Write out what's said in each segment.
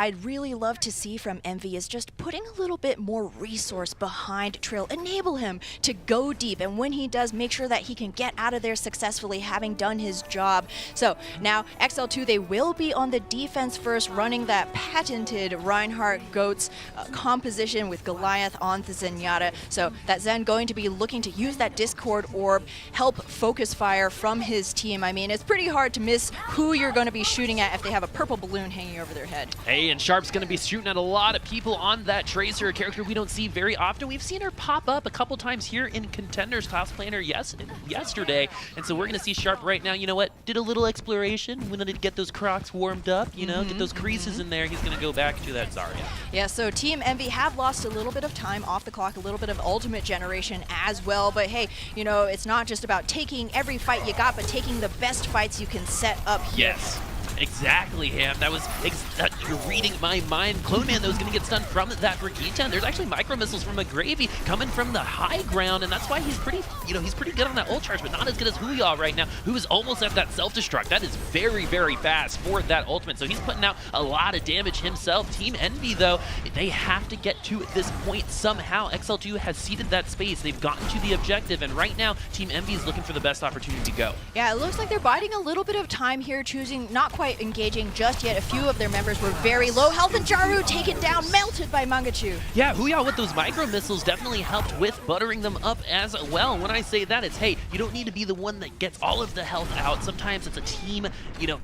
I'd really love to see from Evie is just putting a little bit more resource behind Trill, enable him to go deep, and when he does, make sure that he can get out of there successfully, having done his job. So now XL2, they will be on the defense first, running that patented Reinhardt Goats composition with Goliath on the Zenyatta. So that Zen going to be looking to use that Discord orb, help focus fire from his team. I mean, it's pretty hard to miss who you're going to be shooting at if they have a purple balloon hanging over their head. Hey, and Sharp's going to be shooting at a lot of people on that Tracer, a character we don't see very often. We've seen her pop up a couple times here in Contenders, cosplaying her yesterday, and so we're going to see Sharp right now. You know what? Did a little exploration. We wanted to get those Crocs warmed up, you know, get those creases in there. He's going to go back to that Zarya. Yeah, so Team Evie have lost a little bit of time off the clock, a little bit of ultimate generation as well, but hey, you know, it's not just about taking every fight you got, but taking the best fights you can set up here. Yes. Exactly, Ham. That was you're reading my mind. Cloneman, though, is going to get stunned from that Brigitte. There's actually micro missiles from McGravy coming from the high ground, and that's why he's pretty, he's pretty good on that ult charge, but not as good as Huya right now, who is almost at that self-destruct. That is very, very fast for that ultimate. So he's putting out a lot of damage himself. Team Envy, though, they have to get to this point somehow. XL2 has ceded that space. They've gotten to the objective, and right now, Team Envy is looking for the best opportunity to go. Yeah, it looks like they're biding a little bit of time here, choosing not quite engaging just yet. A few of their members were very low health, and Jaru taken down, melted by Mangachu. Yeah, Huya with those micro missiles definitely helped with buttering them up as well. When I say that, it's, hey, you don't need to be the one that gets all of the health out. Sometimes it's a team,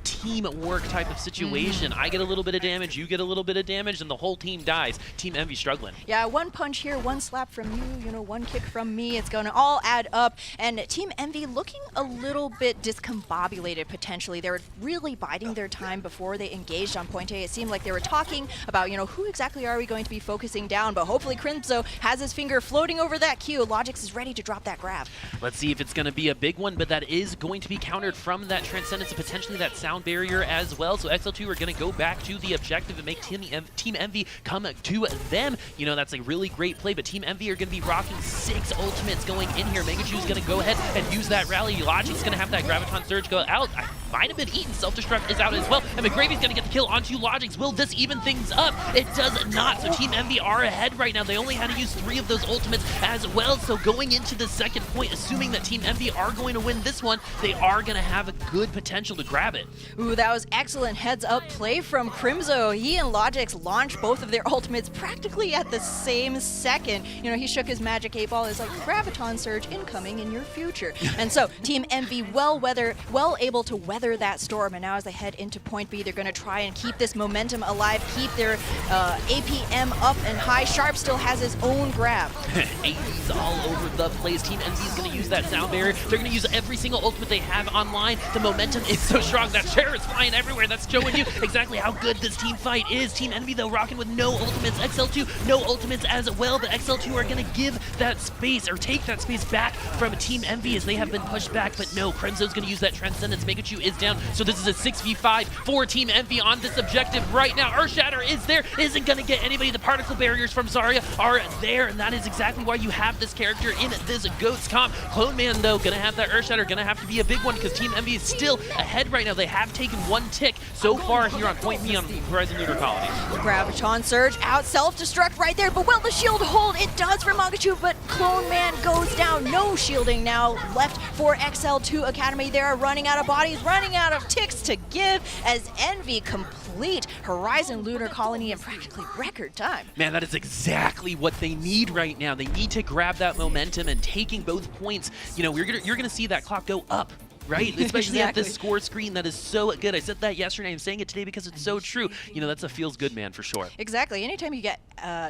teamwork type of situation. I get a little bit of damage, you get a little bit of damage, and the whole team dies. Team Envy struggling. Yeah, one punch here, one slap from you, one kick from me. It's going to all add up. And Team Envy looking a little bit discombobulated potentially. They were really biding their time before they engaged on point A. It seemed like they were talking about, who exactly are we going to be focusing down, but hopefully Crimzo has his finger floating over that Q. Logix is ready to drop that grab. Let's see if it's going to be a big one, but that is going to be countered from that Transcendence and potentially that sound barrier as well. So XL2 are going to go back to the objective and make Team Envy come to them. That's a really great play, but Team Envy are going to be rocking 6 ultimates going in here. Mangachu is going to go ahead and use that rally. Logic's going to have that Graviton Surge go out. I might have been eaten. Self-destruct is out as well, and McGravy's going to get the kill onto Logix. Will this even things up? It does not. So Team Envy are ahead right now. They only had to use 3 of those ultimates as well. So going into the second point, assuming that Team Envy are going to win this one, they are going to have a good potential to grab it. Ooh, that was excellent heads-up play from Crimzo. He and Logix launched both of their ultimates practically at the same second. He shook his magic 8-ball. It's like Graviton Surge incoming in your future. And so Team Envy well able to weather that storm. And now as they head into point B, they're going to try and keep this momentum alive, keep their APM up and high. Sharp still has his own grab. 80s all over the place. Team Envy is going to use that sound barrier. They're going to use every single ultimate they have online. The momentum is so strong. That chair is flying everywhere. That's showing you exactly how good this team fight is. Team Envy, though, rocking with no ultimates. XL2, no ultimates as well, but XL2 are going to give that space, or take that space back from Team Envy as they have been pushed back, but no, Crimzo's going to use that Transcendence. Mangachu is down, so this is a 6v5 for Team Envy on this objective right now. Earthshatter is there, isn't going to get anybody. The particle barriers from Zarya are there, and that is exactly why you have this character in this Goats comp. Cloneman, though, going to have that Earthshatter, going to have to be a big one because Team Envy is still ahead right now. They have taken 1 tick so far here on point B on Horizon Lunar Colony. Graviton Surge out, self-destruct right there, but will the shield hold? It does for Mangachu, but Cloneman goes down. No shielding now left for XL2 Academy. They are running out of bodies, running out of ticks to give as Envy complete Horizon Lunar Colony in practically record time. Man, that is exactly what they need right now. They need to grab that momentum, and taking both points, you're gonna see that clock go up. Right? Especially at this score screen that is so good. I said that yesterday. I'm saying it today because it's so true. That's a feels good man for sure. Exactly. Anytime you get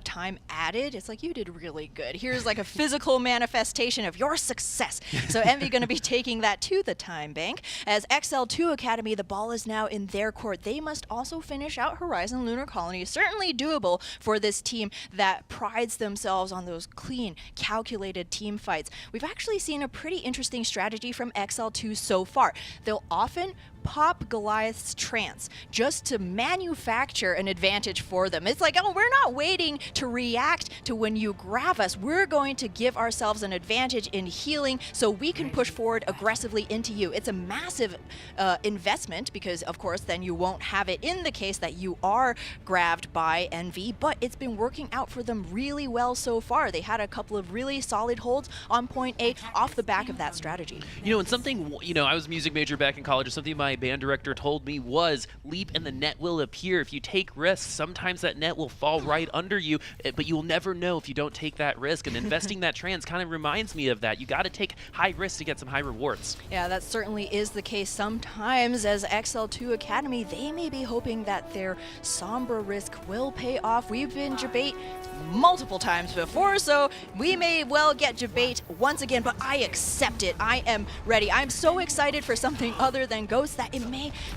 time added, it's like you did really good. Here's like a physical manifestation of your success. So Envy going to be taking that to the time bank. As XL2 Academy, the ball is now in their court. They must also finish out Horizon Lunar Colony. Certainly doable for this team that prides themselves on those clean, calculated team fights. We've actually seen a pretty interesting strategy from XL2 so far. They'll often pop Goliath's trance just to manufacture an advantage for them. It's like, oh, we're not waiting to react to when you grab us. We're going to give ourselves an advantage in healing so we can push forward aggressively into you. It's a massive investment because, of course, then you won't have it in the case that you are grabbed by Envy, but it's been working out for them really well so far. They had a couple of really solid holds on point A off the back of that strategy. You know, and something, you know, I was a music major back in college, and something my band director told me was leap and the net will appear. If you take risks, sometimes that net will fall right under you, but you will never know if you don't take that risk. And investing that trans kind of reminds me of that. You got to take high risks to get some high rewards. Yeah, that certainly is the case sometimes. As XL2 Academy, they may be hoping that their Sombra risk will pay off. We've been debate multiple times before, so we may well get debate once again, but I accept it. I am ready. I'm so excited for something other than Ghost that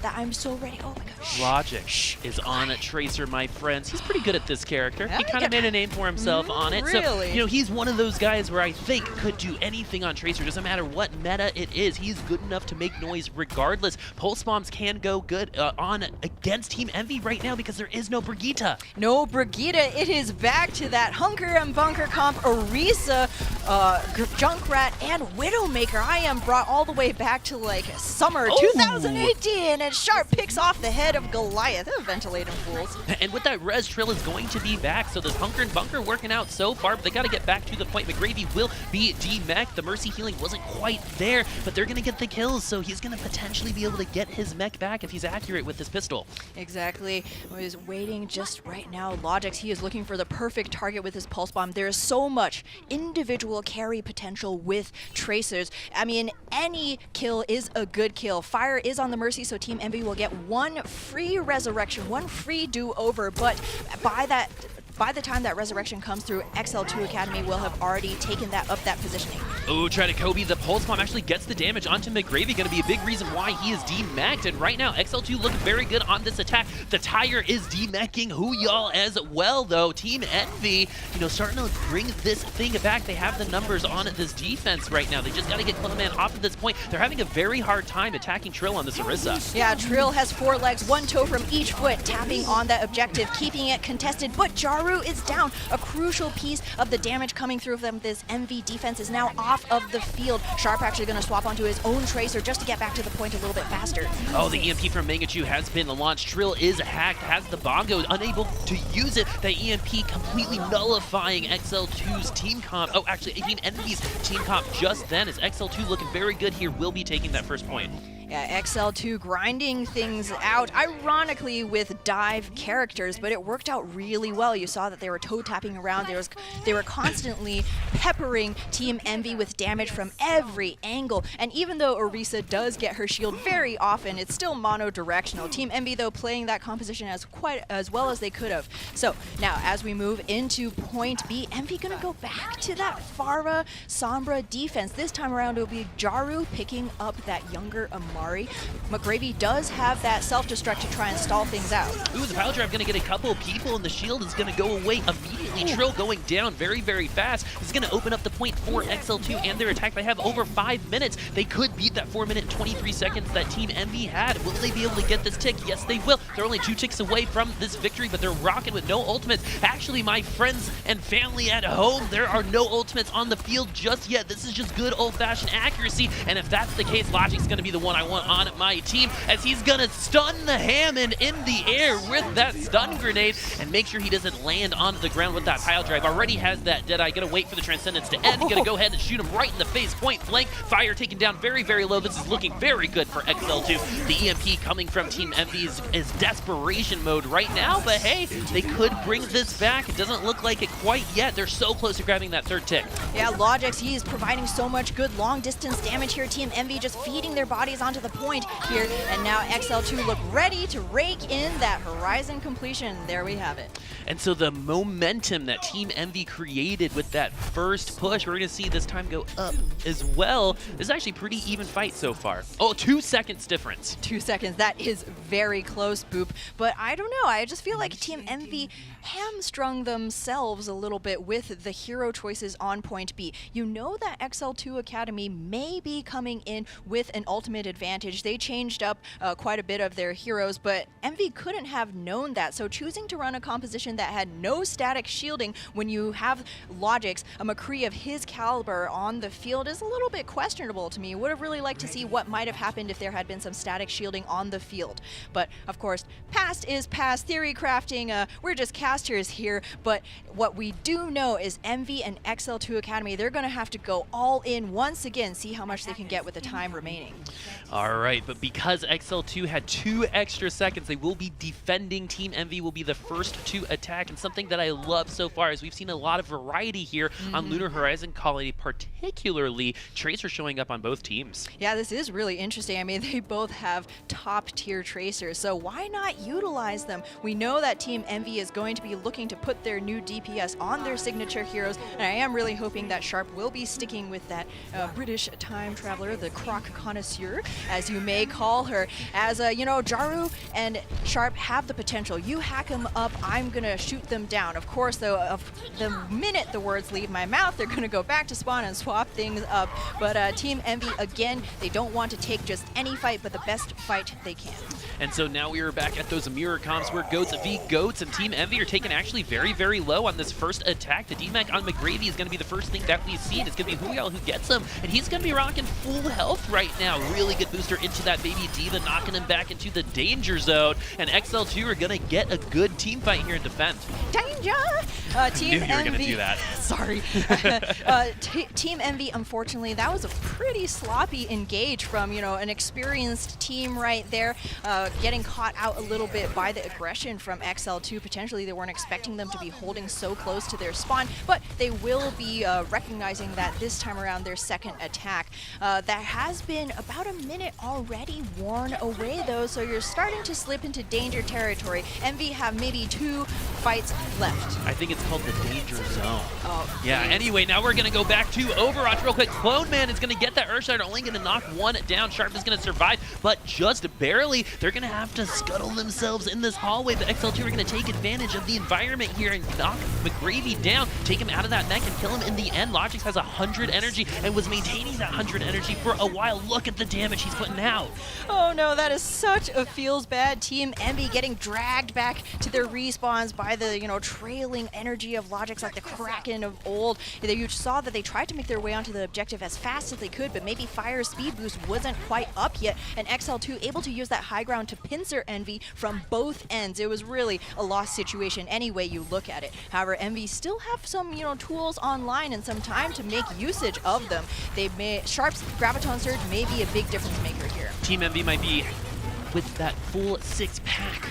I'm so ready. Oh my gosh. Logic is on a Tracer, my friends. He's pretty good at this character. Yeah, He kind of made a name for himself on it. Really? So, you know, he's one of those guys where I think could do anything on Tracer. Doesn't matter what meta it is. He's good enough to make noise regardless. Pulse bombs can go good on against Team Envy right now because there is no Brigitte. No Brigitte. It is back to that Hunker and Bunker comp, Orisa, Junkrat, and Widowmaker. I am brought all the way back to like summer 2018, and Sharp picks off the head of Goliath. Ventilating fools. And with that res, Trill is going to be back, so this Hunker and Bunker working out so far, but they got to get back to the point. McGravy will be demech. The Mercy healing wasn't quite there, but they're going to get the kills, so he's going to potentially be able to get his mech back if he's accurate with this pistol. Exactly. I was waiting just right now. Logix, he is looking for the perfect target with his pulse bomb. There is so much individual carry potential with Tracers. I mean, any kill is a good kill. Fire is on the Mercy, so Team Envy will get one free resurrection, one free do-over, but by the time that resurrection comes through, XL2 Academy will have already taken that positioning. Oh, try to Kobe. The pulse bomb actually gets the damage onto McGravy. Going to be a big reason why he is demech'd. And right now, XL2 looking very good on this attack. The Tire is demeching Huyal as well, though. Team Envy, you know, starting to bring this thing back. They have the numbers on this defense right now. They just got to get Clementine off at this point. They're having a very hard time attacking Trill on this Orisa. Yeah, Trill has 4 legs, 1 toe from each foot, tapping on that objective, keeping it contested, but Jaru is down. A crucial piece of the damage coming through from this Envy defense is now off of the field. Sharp actually going to swap onto his own Tracer just to get back to the point a little bit faster. Oh, the EMP from Mangachu has been launched. Trill is hacked, has the Bongo, unable to use it. The EMP completely nullifying XL2's team comp. Oh, actually, Team Envy's team comp just then, as XL2 looking very good here, will be taking that first point. Yeah, XL2 grinding things out, ironically with dive characters, but it worked out really well. You saw that they were toe tapping around. They were constantly peppering Team Envy with damage from every angle. And even though Orisa does get her shield very often, it's still mono-directional. Team Envy, though, playing that composition as well as they could have. So now, as we move into point B, Envy gonna go back to that Pharah Sombra defense. This time around, it'll be Jaru picking up that younger Amari. McGravy does have that self-destruct to try and stall things out. Ooh, the pile drive going to get a couple people, and the shield is going to go away immediately. Trill going down very, very fast. This is going to open up the point for XL2 and their attack. They have over 5 minutes. They could beat that 4 minute and 23 seconds that Team Envy had. Will they be able to get this tick? Yes, they will. They're only 2 ticks away from this victory, but they're rocking with no ultimates. Actually, my friends and family at home, there are no ultimates on the field just yet. This is just good old-fashioned accuracy, and if that's the case, Logic's going to be the one I want on my team, as he's gonna stun the Hammond in the air with that stun grenade and make sure he doesn't land onto the ground with that pile drive. Already has that Deadeye. Gonna wait for the Transcendence to end. Gonna go ahead and shoot him right in the face, point blank. Fire taken down very, very low. This is looking very good for XL2. The EMP coming from Team Envy is desperation mode right now, but hey, they could bring this back. It doesn't look like it quite yet. They're so close to grabbing that third tick. Yeah, Logix, he is providing so much good long distance damage here. Team Envy just feeding their bodies onto the point here, and now XL2 look ready to rake in that that Horizon completion. There we have it. And so the momentum that Team Envy created with that first push, we're going to see this time go up as well. This is actually a pretty even fight so far. Oh, 2 seconds difference. 2 seconds. That is very close, Boop. But I don't know. I just feel like Team Envy hamstrung themselves a little bit with the hero choices on point B. You know that XL2 Academy may be coming in with an ultimate advantage. They changed up quite a bit of their heroes, but Envy couldn't have known that. So choosing to run a composition that had no static shielding when you have Logix, a McCree of his caliber on the field, is a little bit questionable to me. Would have really liked to see what might have happened if there had been some static shielding on the field. But of course, past is past. Theory crafting, we're just casters here, but what we do know is Envy and XL2 Academy, they're going to have to go all in once again, see how much they can get with the time remaining. All right, but because XL2 had 2 extra seconds, they will be defending. Team Envy will be the first to attack, and something that I love so far is we've seen a lot of variety here on Lunar Horizon Colony, particularly Tracer showing up on both teams. Yeah, this is really interesting. I mean, they both have top-tier Tracers, so why not utilize them? We know that Team Envy is going to be looking to put their new DPS on their signature heroes, and I am really hoping that Sharp will be sticking with that British time traveler, the croc connoisseur, as you may call her, as you know, Jaru and Sharp have the potential. You hack them up, I'm gonna shoot them down. Of course, though, the minute the words leave my mouth, they're gonna go back to spawn and swap things up. But Team Envy, again, they don't want to take just any fight, but the best fight they can. And so now we are back at those mirror comps where Goats v Goats and Team Envy are taken actually very, very low on this first attack. The DMAC on McGravy is going to be the first thing that we see. It's going to be Huyal who gets him, and he's going to be rocking full health right now. Really good booster into that baby Diva, knocking him back into the danger zone. And XL2 are going to get a good team fight here and defend. Danger! Team Knew you were going to Envy. do that. Sorry. Team Envy, unfortunately, that was a pretty sloppy engage from, you know, an experienced team right there, getting caught out a little bit by the aggression from XL2. Potentially, they weren't expecting them to be holding so close to their spawn, but they will be recognizing that this time around their second attack. That has been about a minute already worn away, though, so you're starting to slip into danger territory. Envy have maybe 2 fights left. I think it's called the danger zone. Oh, yeah, geez. anyway, now we're going to go back to Overwatch real quick. Clone Man is going to get that Earthshard, only going to knock 1 down. Sharp is going to survive, but just barely. They're going to have to scuttle themselves in this hallway, but XL2 are going to take advantage of the environment here and knock McGravy down, take him out of that mech and kill him in the end. Logix has 100 energy and was maintaining that 100 energy for a while. Look at the damage he's putting out. Oh no, that is such a feels bad. Team Envy getting dragged back to their respawns by the, you know, trailing energy of Logix like the Kraken of old. You saw that they tried to make their way onto the objective as fast as they could, but maybe Fire speed boost wasn't quite up yet, and XL2 able to use that high ground to pincer Envy from both ends. It was really a lost situation any way you look at it. However, Envy still have some, you know, tools online and some time to make usage of them. Sharp's Graviton Surge may be a big difference maker here. Team Envy might be with that full 6-pack.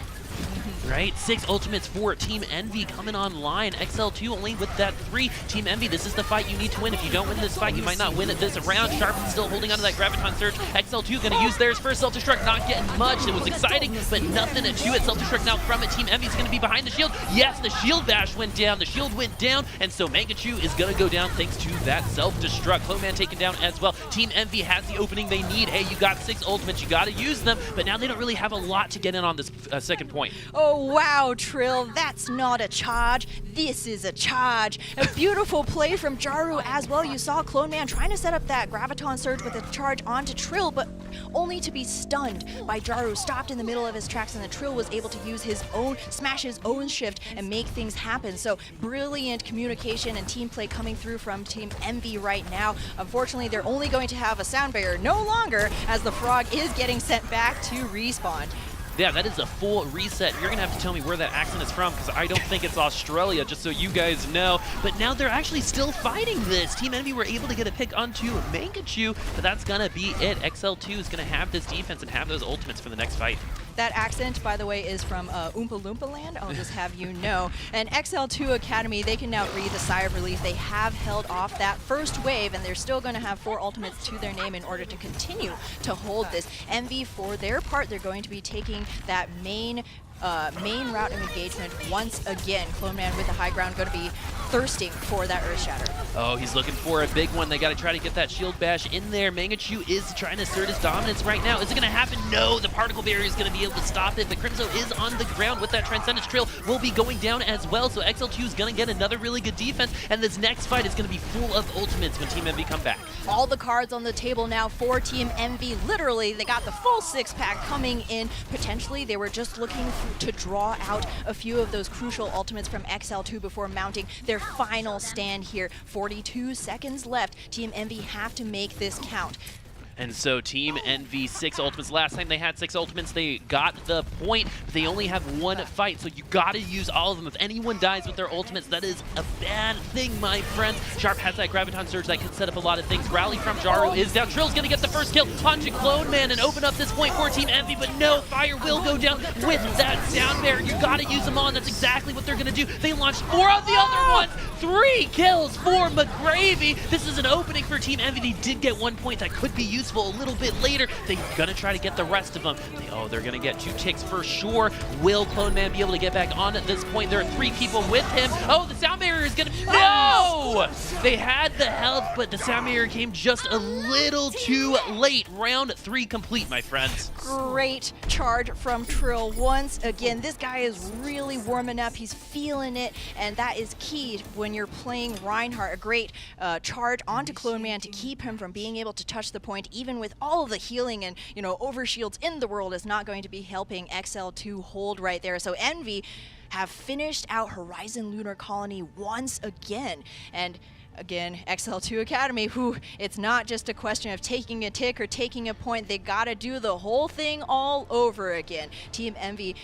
Right? 6 ultimates for Team Envy coming online. XL2 only with that 3. Team Envy, this is the fight you need to win. If you don't win this fight, you might not win it this round. Sharp still holding onto that Graviton Surge. XL2 going to use theirs first. Self-destruct not getting much. It was exciting, but nothing at 2 at self-destruct now from it. Team Envy's going to be behind the shield. Yes, the shield bash went down. The shield went down, and so Mangachu is going to go down thanks to that self-destruct. Clone Man taken down as well. Team Envy has the opening they need. Hey, you got 6 ultimates. You got to use them, but now they don't really have a lot to get in on this second point. Oh, wow, Trill, that's not a charge. This is a charge. A beautiful play from Jaru as well. You saw Clone Man trying to set up that Graviton Surge with a charge onto Trill, but only to be stunned by Jaru, stopped in the middle of his tracks, and the Trill was able to use his own, smash his own shift and make things happen. So brilliant communication and team play coming through from Team Envy right now. Unfortunately, they're only going to have a sound barrier no longer, as the Frog is getting sent back to respawn. Yeah, that is a full reset. You're going to have to tell me where that accent is from, because I don't think it's Australia, just so you guys know. But now they're actually still fighting this. Team Envy were able to get a pick onto Mangachu, but that's going to be it. XL2 is going to have this defense and have those ultimates for the next fight. That accent, by the way, is from Oompa Loompa Land, I'll just have you know. And XL2 Academy, they can now breathe a sigh of relief. They have held off that first wave, and they're still going to have 4 ultimates to their name in order to continue to hold this. Envy, for their part, they're going to be taking that main main route of engagement once again. Clone Man with the high ground going to be thirsting for that Earth Shatter. Oh, he's looking for a big one. They got to try to get that shield bash in there. Mangachu is trying to assert his dominance right now. Is it going to happen? No, the particle barrier is going to be able to stop it, but Crimzo is on the ground with that Transcendence Trail. Will be going down as well, so XL2 is going to get another really good defense, and this next fight is going to be full of ultimates when Team Envy come back. All the cards on the table now for Team Envy. Literally, they got the full six-pack coming in. Potentially, they were just looking to draw out a few of those crucial ultimates from XL2 before mounting their final stand here. 42 seconds left. Team Envy have to make this count. And so Team Envy, 6 ultimates. Last time they had 6 ultimates, they got the point, but they only have 1 fight, so you gotta use all of them. If anyone dies with their ultimates, that is a bad thing, my friends. Sharp has that Graviton Surge that can set up a lot of things. Rally from Jaru is down. Trill's gonna get the first kill onto Clone Man and open up this point for Team Envy, but no, Fire will go down with that Sound Barrier. You gotta use them on. That's exactly what they're gonna do. They launched 4 of the other ones. 3 kills for McGravy. This is an opening for Team Envy. They did get 1 point that could be useful a little bit later. They're gonna try to get the rest of them. They're gonna get 2 ticks for sure. Will Clone Man be able to get back on at this point? There are 3 people with him. Oh, the Sound Barrier is gonna... No! They had the health, but the Sound Barrier came just a little too late. Round 3 complete, my friends. Great charge from Trill once again. This guy is really warming up. He's feeling it, and that is key when you're playing Reinhardt. A great charge onto Clone Man to keep him from being able to touch the point, even with all of the healing and, overshields in the world, is not going to be helping XL2 hold right there. So Envy have finished out Horizon Lunar Colony once again. And again, XL2 Academy, who it's not just a question of taking a tick or taking a point. They gotta do the whole thing all over again. Team Envy,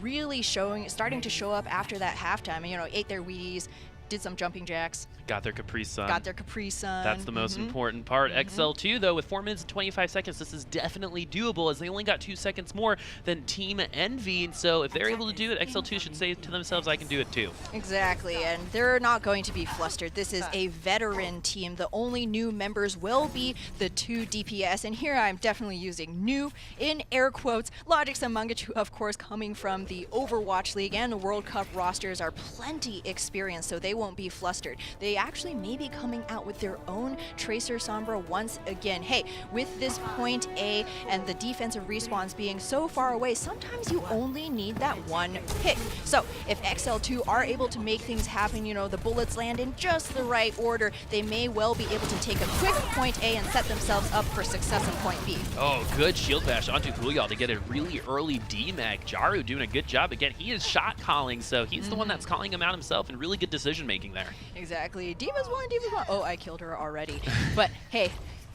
really starting to show up after that halftime. Ate their Wheaties, did some jumping jacks. Got their Capri Sun. That's the most important part. XL2, though, with 4 minutes and 25 seconds, this is definitely doable, as they only got 2 seconds more than Team Envy. And so if they're able to do it, XL2 should say to themselves, I can do it too. Exactly, and they're not going to be flustered. This is a veteran team. The only new members will be the 2 DPS, and here I'm definitely using new in air quotes. Logix and Mangachu, of course, coming from the Overwatch League and the World Cup rosters, are plenty experienced, so they won't be flustered. They actually may be coming out with their own Tracer Sombra once again. Hey, with this point A and the defensive respawns being so far away, sometimes you only need that 1 pick. So if XL2 are able to make things happen, the bullets land in just the right order, they may well be able to take a quick point A and set themselves up for success in point B. Oh, good shield bash onto Kuyal to get a really early DMAC. Jaru doing a good job. Again, he is shot calling, so he's the one that's calling him out himself, and really good decision making there. Exactly. Divas 1, Divas 1. Oh, I killed her already. But hey,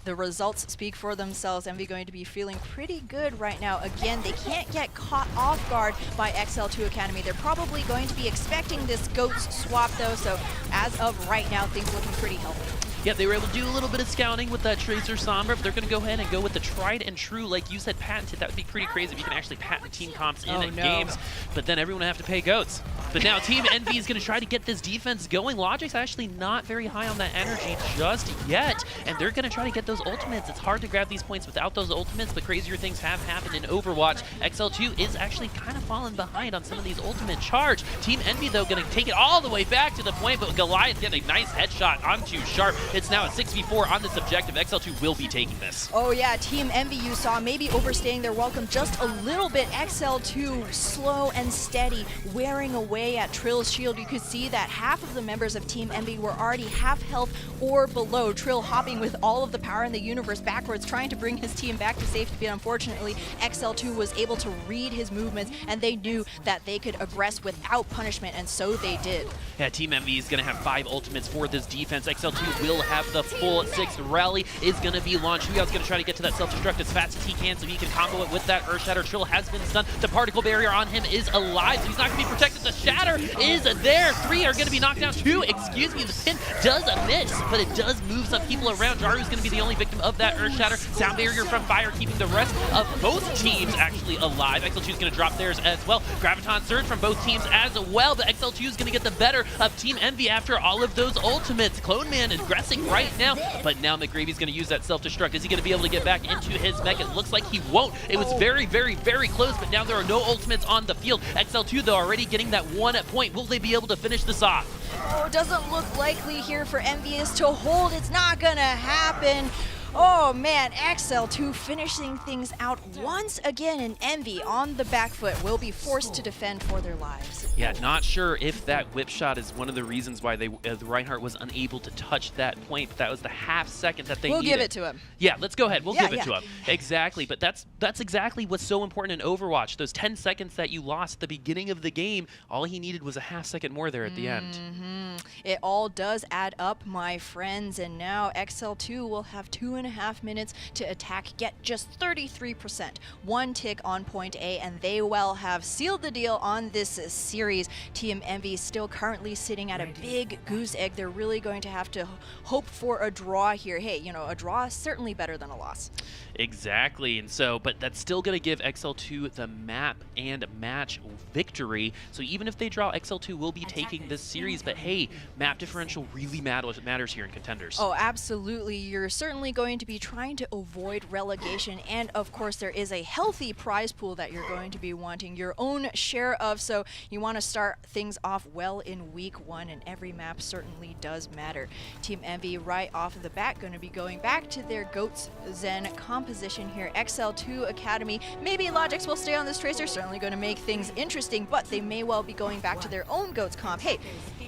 the results speak for themselves. Envy going to be feeling pretty good right now. Again, they can't get caught off guard by XL2 Academy. They're probably going to be expecting this GOATS swap though, so as of right now, things looking pretty healthy. Yeah, they were able to do a little bit of scouting with that Tracer Sombra, but they're going to go ahead and go with the tried and true, like you said, patented. That would be pretty crazy if you can actually patent team comps in games, but then everyone would have to pay GOATs. But now Team Envy is going to try to get this defense going. Logic's actually not very high on that energy just yet, and they're going to try to get those ultimates. It's hard to grab these points without those ultimates, but crazier things have happened in Overwatch. XL2 is actually kind of falling behind on some of these ultimate charge. Team Envy, though, going to take it all the way back to the point, but Goliath getting a nice headshot onto Sharp. It's now a 6v4 on this objective. XL2 will be taking this. Oh yeah, Team Envy, you saw maybe overstaying their welcome just a little bit. XL2 slow and steady, wearing away at Trill's shield. You could see that half of the members of Team Envy were already half health or below. Trill hopping with all of the power in the universe backwards, trying to bring his team back to safety, but unfortunately, XL2 was able to read his movements, and they knew that they could aggress without punishment, and so they did. Yeah, Team Envy is going to have 5 ultimates for this defense. XL2 will have the full 6. Rally is going to be launched. Huyao's going to try to get to that self-destruct as fast as he can so he can combo it with that Earth Shatter. Trill has been stunned. The particle barrier on him is alive, so he's not going to be protected. The Shatter is there. 3 are going to be knocked down. 2, excuse me, the pin does miss, but it does move some people around. Jaru's going to be the only victim of that Earth Shatter. Sound barrier from Fire keeping the rest of both teams actually alive. XL2 is going to drop theirs as well. Graviton Surge from both teams as well, but XL2 is going to get the better of Team Envy after all of those ultimates. Clone Man aggressive guessing right now. But now McGravy's going to use that self-destruct. Is he going to be able to get back into his mech? It looks like he won't. It was very, very, very close, but now there are no ultimates on the field. XL2, though, already getting that 1 point. Will they be able to finish this off? Oh, doesn't look likely here for Envious to hold. It's not gonna happen. Oh man, XL2 finishing things out once again, and Envy on the back foot will be forced to defend for their lives. Yeah, not sure if that whip shot is one of the reasons why the Reinhardt was unable to touch that point. But that was the half second that they needed. We'll give it to him. Yeah, let's go ahead. We'll give it to him. Exactly, but that's exactly what's so important in Overwatch. Those 10 seconds that you lost at the beginning of the game, all he needed was a half second more there at the end. It all does add up, my friends, and now XL2 will have 2.5 minutes to attack, get just 33%. 1 tick on point A, and they will have sealed the deal on this series. Team Envy still currently sitting at a big goose egg. They're really going to have to hope for a draw here. Hey, you know, a draw is certainly better than a loss. Exactly, and so, but that's still going to give XL2 the map and match victory. So even if they draw, XL2 will be taking this series, but hey, map differential really matters here in Contenders. Oh, absolutely. You're certainly going to be trying to avoid relegation, and of course there is a healthy prize pool that you're going to be wanting your own share of, so you want to start things off well in week 1, and every map certainly does matter. Team Envy right off the bat going to be going back to their Goats Zen composition here. XL2 Academy, maybe Logix will stay on this Tracer, certainly going to make things interesting, but they may well be going back to their own Goats comp. Hey,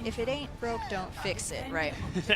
if it ain't broke, don't fix it, right?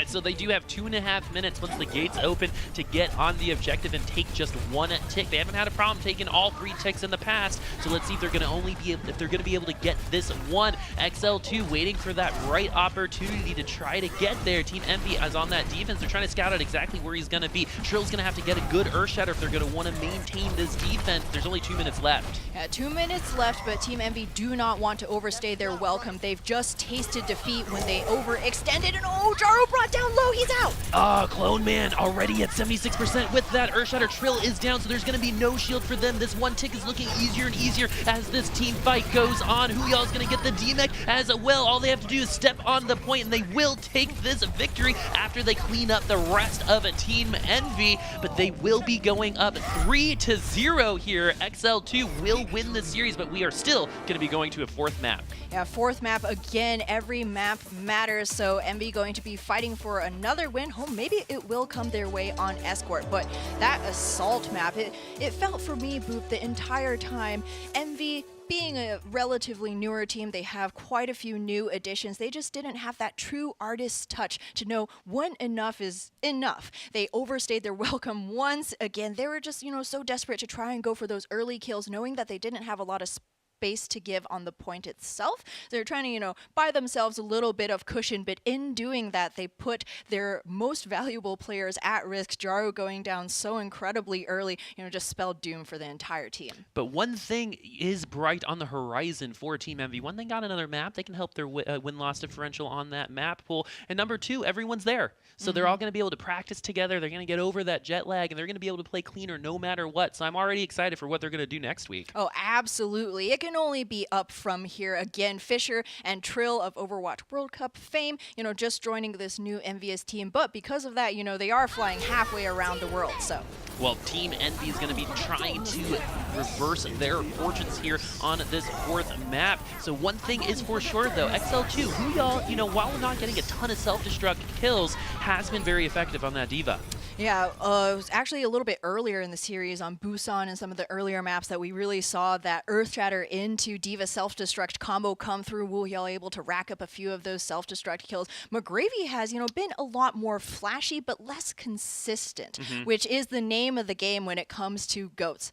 So they do have 2.5 minutes once the gates open to get on the objective and take just 1 tick. They haven't had a problem taking all 3 ticks in the past, so let's see if they're going to be able to get this one. XL2 waiting for that right opportunity to try to get there. Team Envy is on that defense. They're trying to scout out exactly where he's going to be. Shrill's going to have to get a good Earth Shatter if they're going to want to maintain this defense. There's only 2 minutes left. Yeah, 2 minutes left, but Team Envy do not want to overstay their welcome. They've just tasted defeat when they overextended, and oh, Jaro brought down low. He's out. Ah, Clone Man already at 76% with that Earth Shatter. Trill is down, so there's going to be no shield for them. This 1 tick is looking easier and easier as this team fight goes on. Who y'all is going to get the D-Mech as well? All they have to do is step on the point, and they will take this victory after they clean up the rest of Team Envy. But they will be going up 3-0 here. XL2 will win the series, but we are still going to be going to a 4th map. Yeah, 4th map again. Every map matters, so Envy going to be fighting for another win. Oh, maybe it will come their way on Escort, but that Assault map, it felt for me, Boop, the entire time. Envy, being a relatively newer team, they have quite a few new additions. They just didn't have that true artist touch to know when enough is enough. They overstayed their welcome once again. They were just, you know, so desperate to try and go for those early kills, knowing that they didn't have a lot of space to give on the point itself. They're trying to, you know, buy themselves a little bit of cushion, but in doing that, they put their most valuable players at risk. Jaro going down so incredibly early, you know, just spelled doom for the entire team. But one thing is bright on the horizon for Team Envy. When they got another map, they can help their win-loss differential on that map pool. And number 2, everyone's there. So they're all going to be able to practice together. They're going to get over that jet lag, and they're going to be able to play cleaner no matter what. So I'm already excited for what they're going to do next week. Oh, absolutely. It can only be up from here. Again, Fisher and Trill of Overwatch World Cup fame, you know, just joining this new Envious team. But because of that, you know, they are flying halfway around the world, so. Well, Team Envy is going to be trying to reverse their fortunes here on this 4th map. So one thing is for sure, though, XL2, who y'all, you know, while we're not getting a ton of self-destruct kills, has been very effective on that diva. Yeah, it was actually a little bit earlier in the series on Busan and some of the earlier maps that we really saw that Earth Shatter into Diva self-destruct combo come through. Wu Yao able to rack up a few of those self-destruct kills. McGravy has, you know, been a lot more flashy but less consistent, which is the name of the game when it comes to GOATs.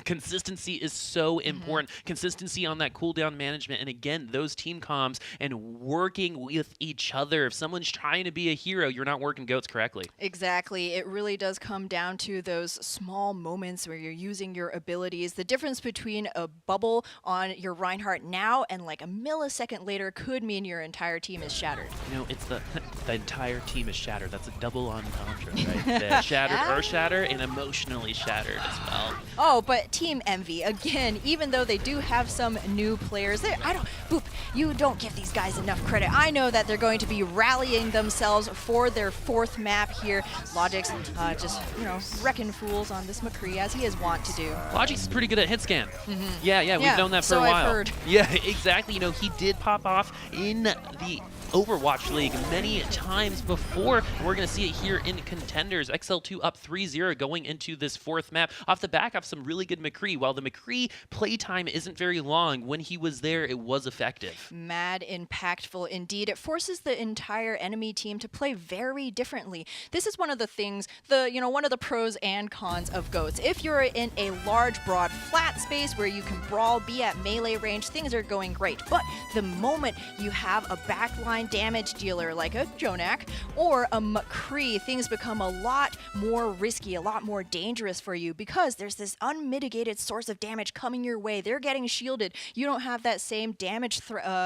Consistency is so important. Consistency on that cooldown management, and again, those team comms and working with each other. If someone's trying to be a hero, you're not working goats correctly. Exactly. It really does come down to those small moments where you're using your abilities. The difference between a bubble on your Reinhardt now and like a millisecond later could mean your entire team is shattered. You know, it's the entire team is shattered. That's a double entendre, right? The shattered or shatter and emotionally shattered as well. Oh, but But Team Envy, again, even though they do have some new players, Boop, you don't give these guys enough credit. I know that they're going to be rallying themselves for their 4th map here. Logic's just, wrecking fools on this McCree as he is wont to do. Logic's pretty good at hit scan. Yeah, we've known that for a while. I've heard. Yeah, exactly. He did pop off in the Overwatch League many times before, and we're going to see it here in Contenders. XL2 up 3-0 going into this 4th map off the back of some really good McCree. While the McCree playtime isn't very long, when he was there, it was effective. Mad impactful indeed. It forces the entire enemy team to play very differently. This is one of the things, one of the pros and cons of GOATs. If you're in a large, broad, flat space where you can brawl, be at melee range, things are going great. But the moment you have a backline damage dealer like a Jonak or a McCree, things become a lot more risky, a lot more dangerous for you because there's this unmitigated source of damage coming your way. They're getting shielded. You don't have that same damage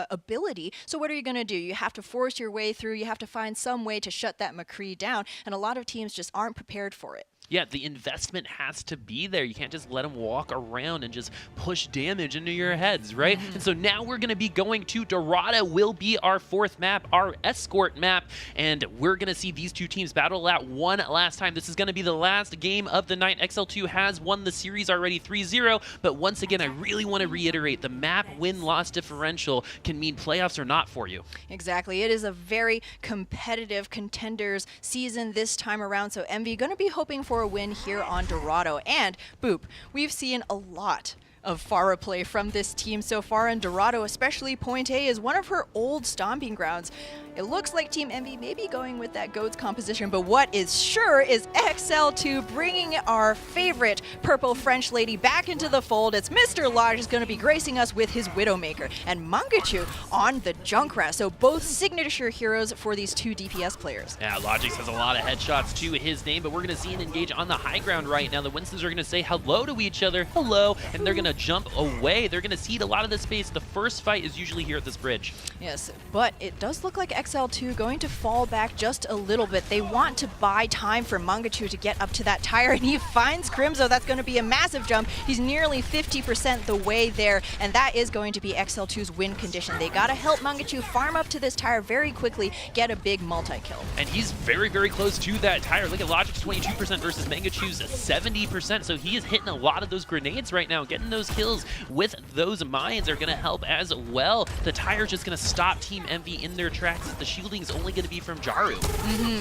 ability. So what are you going to do? You have to force your way through. You have to find some way to shut that McCree down, and a lot of teams just aren't prepared for it. Yeah, the investment has to be there. You can't just let them walk around and just push damage into your heads, right? And so now we're going to be going to Dorada, will be our 4th map, our escort map, and we're going to see these two teams battle out one last time. This is going to be the last game of the night. XL2 has won the series already 3-0, but once again, I really want to reiterate, the map win-loss differential can mean playoffs or not for you. Exactly. It is a very competitive Contenders season this time around, so Envy going to be hoping for a win here on Dorado. And Boop, we've seen a lot of Pharah play from this team so far, and Dorado, especially Point A, is one of her old stomping grounds. It looks like Team Envy may be going with that GOATS composition, but what is sure is XL2 bringing our favorite purple French lady back into the fold. It's Mr. Lodge is going to be gracing us with his Widowmaker, and Mangachu on the Junkrat. So both signature heroes for these two DPS players. Yeah, Logix has a lot of headshots to his name, but we're going to see an engage on the high ground right now. The Winstons are going to say hello to each other, hello, and they're going to jump away. They're going to cede a lot of the space. The first fight is usually here at this bridge. Yes, but it does look like XL2 going to fall back just a little bit. They want to buy time for Mangachu to get up to that tire, and he finds Crimzo. That's going to be a massive jump. He's nearly 50% the way there, and that is going to be XL2's win condition. They got to help Mangachu farm up to this tire very quickly, get a big multi-kill. And he's very, very close to that tire. Look at Logic's 22% versus Mangachu's 70%, so he is hitting a lot of those grenades right now. Getting those kills with those mines are going to help as well. The tire's just going to stop Team Envy in their tracks. The shielding is only going to be from Jaru.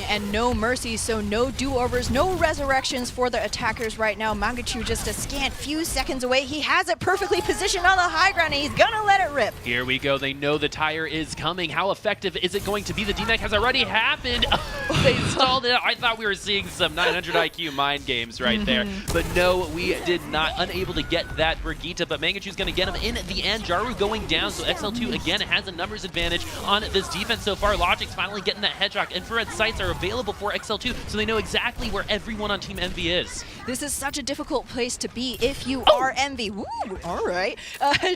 And no mercy, so no do-overs, no resurrections for the attackers right now. Mangachu just a scant few seconds away. He has it perfectly positioned on the high ground, and he's going to let it rip. Here we go. They know the tire is coming. How effective is it going to be? The DMAC has already happened. They stalled it. I thought we were seeing some 900 IQ mind games right there. But no, we did not. Unable to get that Brigitte, but Mangachu's going to get him in the end. Jaru going down, so XL2 again has a numbers advantage on this defense so far. Logic's finally getting that headshot. Infrared sights are available for XL2, so they know exactly where everyone on Team Envy is. This is such a difficult place to be if you are Envy. Woo, all right.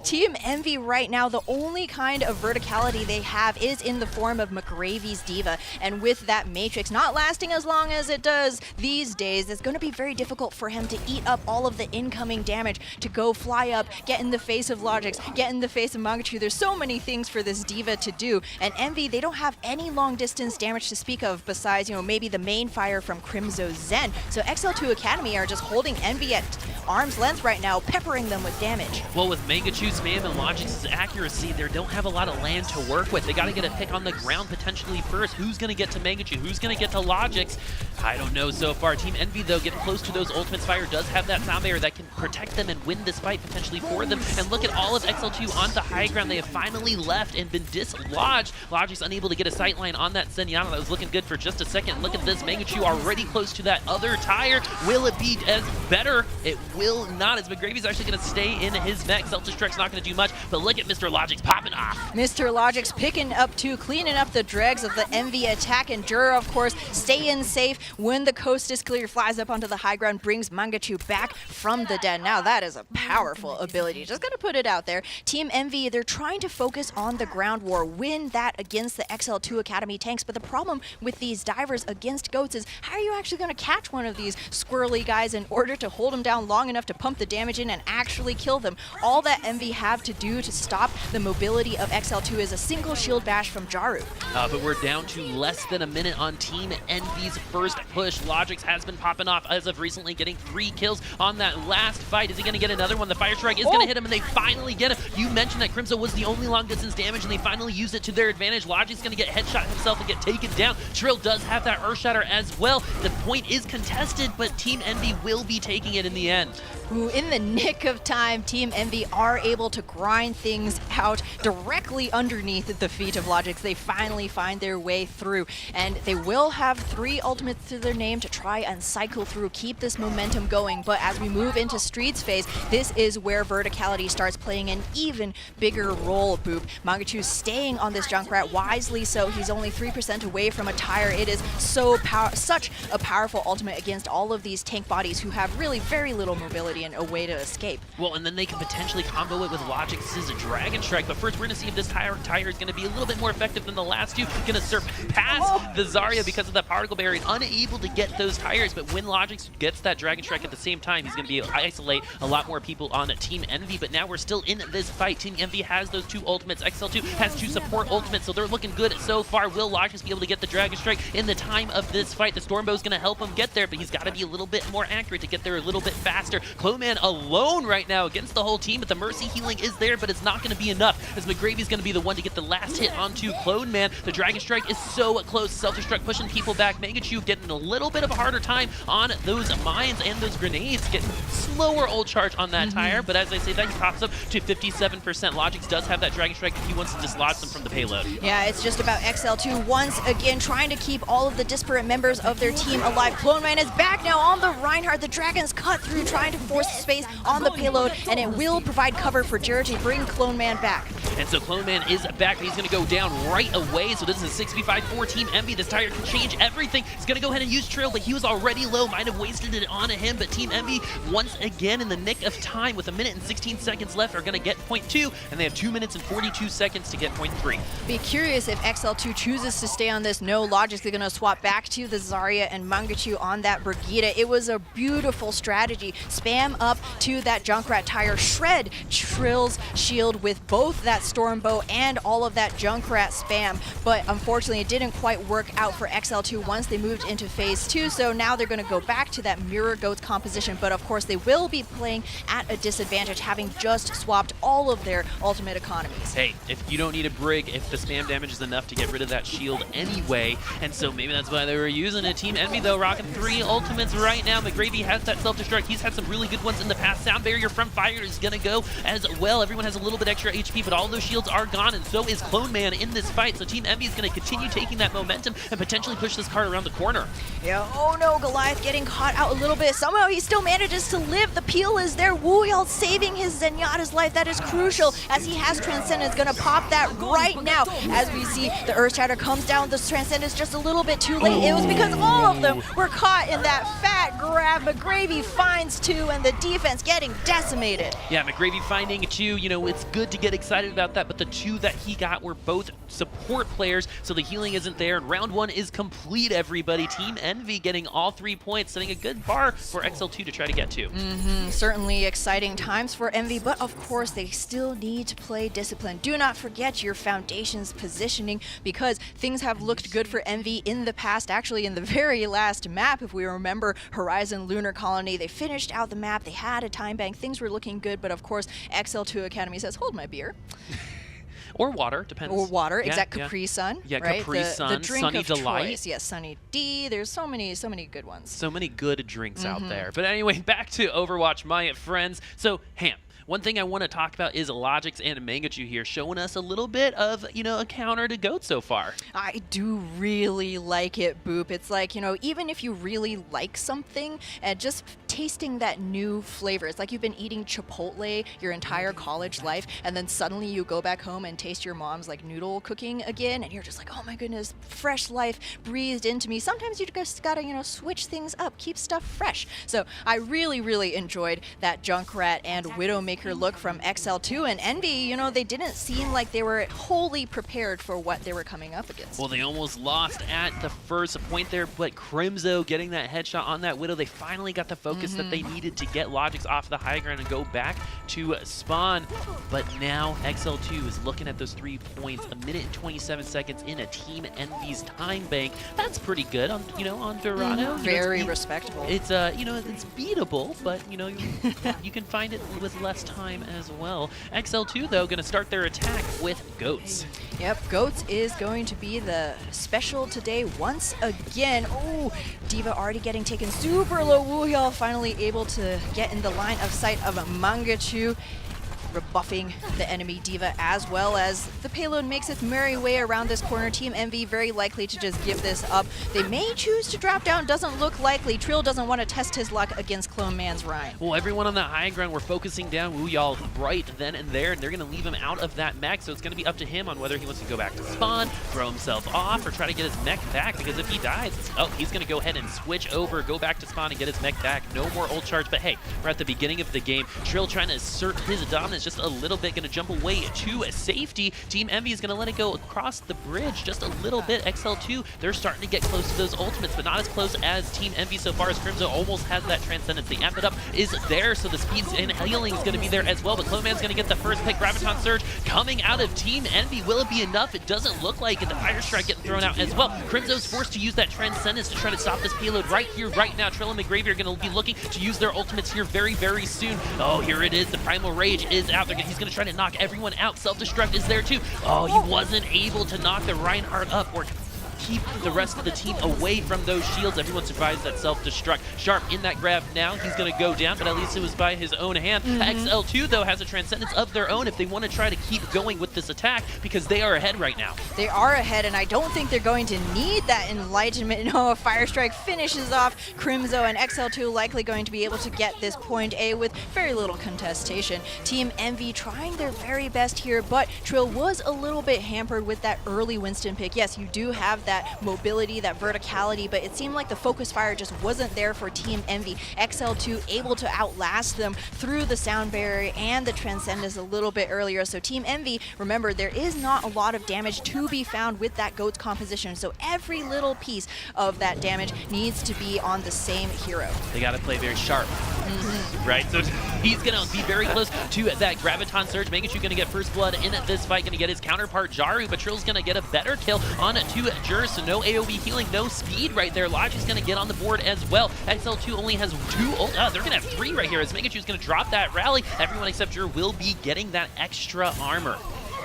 Team Envy right now, the only kind of verticality they have is in the form of McGravy's Diva, and with that Matrix not lasting as long as it does these days, it's going to be very difficult for him to eat up all of the incoming damage, to go fly up, get in the face of Logix, get in the face of Mangachu. There's so many things for this Diva to do, and Envy, they don't have any long distance damage to speak of besides, maybe the main fire from Crimzo Zen. So XL2 Academy are just holding Envy at arm's length right now, peppering them with damage. Well, with Mangachu's spam and Logic's accuracy, they don't have a lot of land to work with. They got to get a pick on the ground potentially first. Who's going to get to Mangachu? Who's going to get to Logix? I don't know so far. Team Envy, though, getting close to those ultimates. Fire does have that sound barrier that can protect them and win this fight potentially for them. And look at all of XL2 on the high ground. They have finally left and been dislodged. Logic's unable to get a sightline on that Zenyatta. That was looking good for just a second. Look at this. Mangachu already close to that other tire. Will it be as better? It will not, as McGravy's actually going to stay in his mech. Self-destruct's not going to do much, but look at Mr. Logic's popping off. Mr. Logic's picking up too, cleaning up the dregs of the Envy attack, and Jura, of course, staying safe when the coast is clear, flies up onto the high ground, brings Mangachu back from the dead. Now that is a powerful ability. Just going to put it out there. Team Envy, they're trying to focus on the ground war, win that against the XL2 Academy tanks, but the problem with these divers against GOATs is how are you actually going to catch one of these squirrely guys in order to hold them down long long enough to pump the damage in and actually kill them. All that Envy have to do to stop the mobility of XL2 is a single shield bash from Jaru. But we're down to less than a minute on Team Envy's first push. Logix has been popping off as of recently, getting 3 kills on that last fight. Is he going to get another one? The Fire Strike is going to hit him, and they finally get him. You mentioned that Crimzo was the only long-distance damage, and they finally used it to their advantage. Logic's going to get headshot himself and get taken down. Trill does have that Earth Shatter as well. The point is contested, but Team Envy will be taking it in the end. Ooh, in the nick of time, Team Envy are able to grind things out directly underneath the feet of Logix. They finally find their way through, and they will have 3 ultimates to their name to try and cycle through, keep this momentum going. But as we move into Streets phase, this is where verticality starts playing an even bigger role, Boop. Mangachu staying on this Junkrat wisely, so he's only 3% away from a tire. It is such a powerful ultimate against all of these tank bodies who have really very little mobility and a way to escape. Well, and then they can potentially combo it with Logix's Dragon Strike. But first, we're going to see if this tire is going to be a little bit more effective than the last two. Going to surpass the Zarya because of that particle barrier, unable to get those tires. But when Logix gets that Dragon Strike at the same time, he's going to be able to isolate a lot more people on Team Envy. But now we're still in this fight. Team Envy has those 2 ultimates. XL2 has 2 support ultimates, so they're looking good so far. Will Logix be able to get the Dragon Strike in the time of this fight? The Stormbow's going to help him get there, but he's got to be a little bit more accurate to get there a little bit faster. Cloneman alone right now against the whole team, but the Mercy healing is there, but it's not going to be enough, as McGravy's going to be the one to get the last hit onto Cloneman. The Dragon Strike is so close. Self-destruct pushing people back. Mangachu getting a little bit of a harder time on those mines and those grenades, getting slower ult charge on that tire, but as I say that, he pops up to 57%. Logix does have that Dragon Strike if he wants to dislodge them from the payload. Yeah, it's just about XL2 once again trying to keep all of the disparate members of their team alive. Cloneman is back now on the Reinhardt. The Dragon's cut through, trying to force space on the payload, and it will provide cover for Jared to bring Cloneman back. And so Cloneman is back, but he's going to go down right away. So this is a 6v5 for Team Envy. This tire can change everything. He's going to go ahead and use Trill, but he was already low. Might have wasted it on him, but Team Envy, once again, in the nick of time, with 1 minute and 16 seconds left, are going to get point 2, and they have 2 minutes and 42 seconds to get point 3. Be curious if XL2 chooses to stay on this. No, logically going to swap back to the Zarya and Mangachu on that Brigitte. It was a beautiful strategy. Spam up to that Junkrat tire, shred Trill's shield with both that Stormbow and all of that Junkrat spam, but unfortunately it didn't quite work out for XL2 once they moved into phase 2, so now they're going to go back to that Mirror Goats composition, but of course they will be playing at a disadvantage, having just swapped all of their ultimate economies. Hey, if you don't need a brig, if the spam damage is enough to get rid of that shield anyway, and so maybe that's why they were using it. Team Envy though, rocking 3 ultimates right now. McGravy has that self-destruct. He's had some really good ones in the past. Sound Barrier from Fire is going to go as well. Everyone has a little bit extra HP, but all those shields are gone, and so is Cloneman in this fight. So Team Envy is going to continue taking that momentum and potentially push this card around the corner. Yeah, oh no, Goliath getting caught out a little bit. Somehow he still manages to live. The peel is there. Wuyel saving his Zenyatta's life. That is crucial, as he has Transcendence. Going to pop that right now. As we see the Earth Shatter comes down, the Transcendence just a little bit too late. It was because all of them were caught in that fat grab. McGravy finds 2, and the defense getting decimated. Yeah, McGravy finding 2, you know, it's good to get excited about that, but the 2 that he got were both support players, so the healing isn't there, and round 1 is complete, everybody. Team Envy getting all 3 points, setting a good bar for XL2 to try to get to. Certainly exciting times for Envy, but of course they still need to play discipline. Do not forget your foundation's positioning, because things have looked good for Envy in the past. Actually, in the very last map, if we remember Horizon Lunar Colony, they finished out the map, they had a time bank, things were looking good, but of course XL2 Academy says, hold my beer. Or water, depends. Or water, yeah, exact Capri Sun. Yeah, right? Capri Sun, the drink Sunny of Delight. Choice. Yes, Sunny D. There's so many good ones. So many good drinks out there. But anyway, back to Overwatch, my friends. So, Ham, one thing I want to talk about is Logix and Mangachu here, showing us a little bit of, you know, a counter to GOAT so far. I do really like it, Boop. It's like, you know, even if you really like something, and just tasting that new flavor. It's like you've been eating Chipotle your entire college life, and then suddenly you go back home and taste your mom's like noodle cooking again, and you're just like, oh my goodness, fresh life breathed into me. Sometimes you just gotta, you know, switch things up, keep stuff fresh. So I really enjoyed that Junkrat and Widowmaker look from XL2, and Envy, you know, they didn't seem like they were wholly prepared for what they were coming up against. Well, they almost lost at the first point there, but Crimzo getting that headshot on that Widow, they finally got the focus focus that they needed to get Logix off the high ground and go back to spawn. But now XL2 is looking at those 3 points, 1 minute and 27 seconds in a Team Envy's time bank. That's pretty good on, on Dorado. Very respectable. It's it's beatable, but you can find it with less time as well. XL2 though going to start their attack with Goats. Yep, Goats is going to be the special today once again. Oh, D.Va already getting taken super low. Woohyal finally able to get in the line of sight of Mangachu, rebuffing the enemy D.Va, as well as the payload makes its merry way around this corner. Team Envy very likely to just give this up. They may choose to drop down, doesn't look likely. Trill doesn't want to test his luck against Clone Man's Ryan. Well, everyone on that high ground, we're focusing down Woohyal right then and there, and they're going to leave him out of that mech, so it's going to be up to him on whether he wants to go back to spawn, throw himself off, or try to get his mech back, because if he dies, he's going to go ahead and switch over, go back to spawn and get his mech back. No more ult charge, but hey, we're at the beginning of the game. Trill trying to assert his dominance just a little bit, going to jump away to safety. Team Envy is going to let it go across the bridge just a little bit. XL2, they're starting to get close to those ultimates, but not as close as Team Envy so far, as Crimzo almost has that Transcendence. The Amp It Up is there, so the speeds and healing is going to be there as well, but Clone Man's going to get the first pick. Graviton Surge coming out of Team Envy. Will it be enough? It doesn't look like it. The Fire Strike getting thrown out as well. Crimzo's forced to use that Transcendence to try to stop this payload right here, right now. Trill and McGravy are going to be looking to use their ultimates here very, very soon. Oh, here it is. The Primal Rage is out. He's going to try to knock everyone out. Self-destruct is there too. Oh, he wasn't able to knock the Reinhardt up or keep the rest of the team away from those shields. Everyone survives that self-destruct. Sharp in that grab now. He's going to go down, but at least it was by his own hand. XL2, though, has a Transcendence of their own if they want to try to keep going with this attack, because they are ahead right now. They are ahead, and I don't think they're going to need that Enlightenment. No, a Fire Strike finishes off Crimzo, and XL2 likely going to be able to get this point A with very little contestation. Team Envy trying their very best here, but Trill was a little bit hampered with that early Winston pick. Yes, you do have that mobility, that verticality, but it seemed like the focus fire just wasn't there for Team Envy. XL2 able to outlast them through the sound barrier and the Transcendence a little bit earlier. So Team Envy, remember, there is not a lot of damage to be found with that Goats composition, so every little piece of that damage needs to be on the same hero. They got to play very sharp, right? So he's going to be very close to that Graviton Surge. Mangachu going to get first blood in this fight, going to get his counterpart Jaru, but Trill's going to get a better kill on to Jur, so no AoE healing, no speed right there. Logic's going to get on the board as well. XL2 only has 2 ult. They're going to have 3 right here, as Mangachu's going to drop that rally. Everyone except Jur will be getting that extra armor.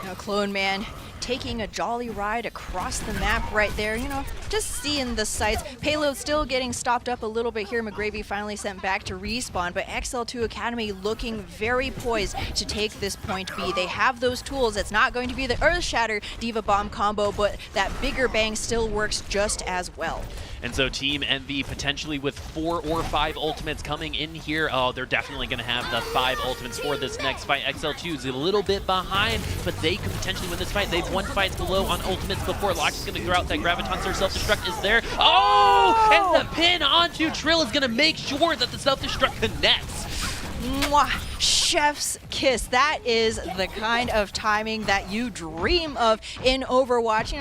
Now Clone Man taking a jolly ride across the map right there, just seeing the sights. Payload still getting stopped up a little bit here. McGravy finally sent back to respawn, but XL2 Academy looking very poised to take this point B. They have those tools. It's not going to be the Earth Shatter D.Va Bomb combo, but that bigger bang still works just as well. And so Team Envy potentially with 4 or 5 ultimates coming in here. Oh, they're definitely going to have the 5 ultimates for this next fight. XL2 is a little bit behind, but they could potentially win this fight. They've won fights below on ultimates before. Locke is going to throw out that Graviton Surge. Self-destruct is there. Oh! And the pin onto Trill is going to make sure that the self-destruct connects. Mwah. Chef's kiss. That is the kind of timing that you dream of in Overwatch.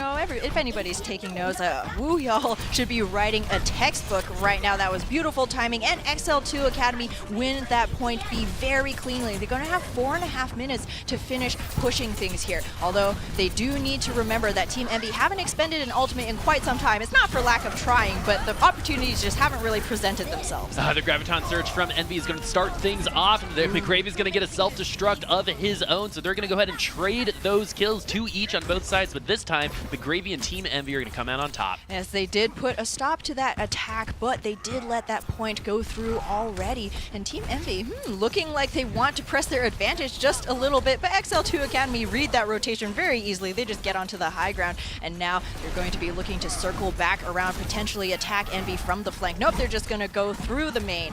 If anybody's taking notes, Woohyal should be writing a textbook right now. That was beautiful timing, and XL2 Academy win that point B very cleanly. They're going to have 4.5 minutes to finish pushing things here, although they do need to remember that Team Envy haven't expended an ultimate in quite some time. It's not for lack of trying, but the opportunities just haven't really presented themselves. The Graviton Surge from Envy is going to start things off, and McGravy's going to get a self-destruct of his own, so they're going to go ahead and trade those kills, 2 each on both sides, but this time McGravy and Team Envy are going to come out on top. Yes, they did put a stop to that attack, but they did let that point go through already, and Team Envy looking like they want to press their advantage just a little bit, but XL2 Academy read that rotation very easily. They just get onto the high ground, and now they're going to be looking to circle back around, potentially attack Envy from the flank. Nope, they're just going to go through the main.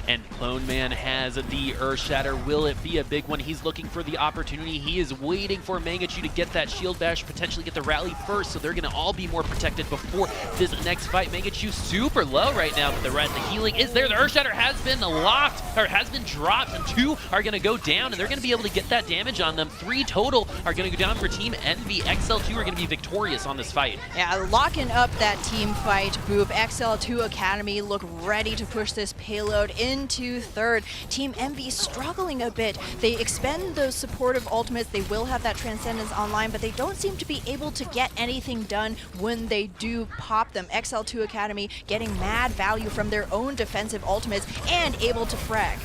And Clone Man has the Earth Shatter. Will it be a big one? He's looking for the opportunity. He is waiting for Mangachu to get that shield bash, potentially get the rally first, so they're going to all be more protected before this next fight. Mangachu super low right now, but the healing is there. The Earth Shatter has been locked, or has been dropped, and 2 are going to go down, and they're going to be able to get that damage on them. 3 total are going to go down for Team Envy. XL2 are going to be victorious on this fight. Yeah, locking up that team fight, Boop. XL2 Academy look ready to push this payload into into third. Team Envy struggling a bit. They expend those supportive ultimates. They will have that Transcendence online, but they don't seem to be able to get anything done when they do pop them. XL2 Academy getting mad value from their own defensive ultimates and able to frag.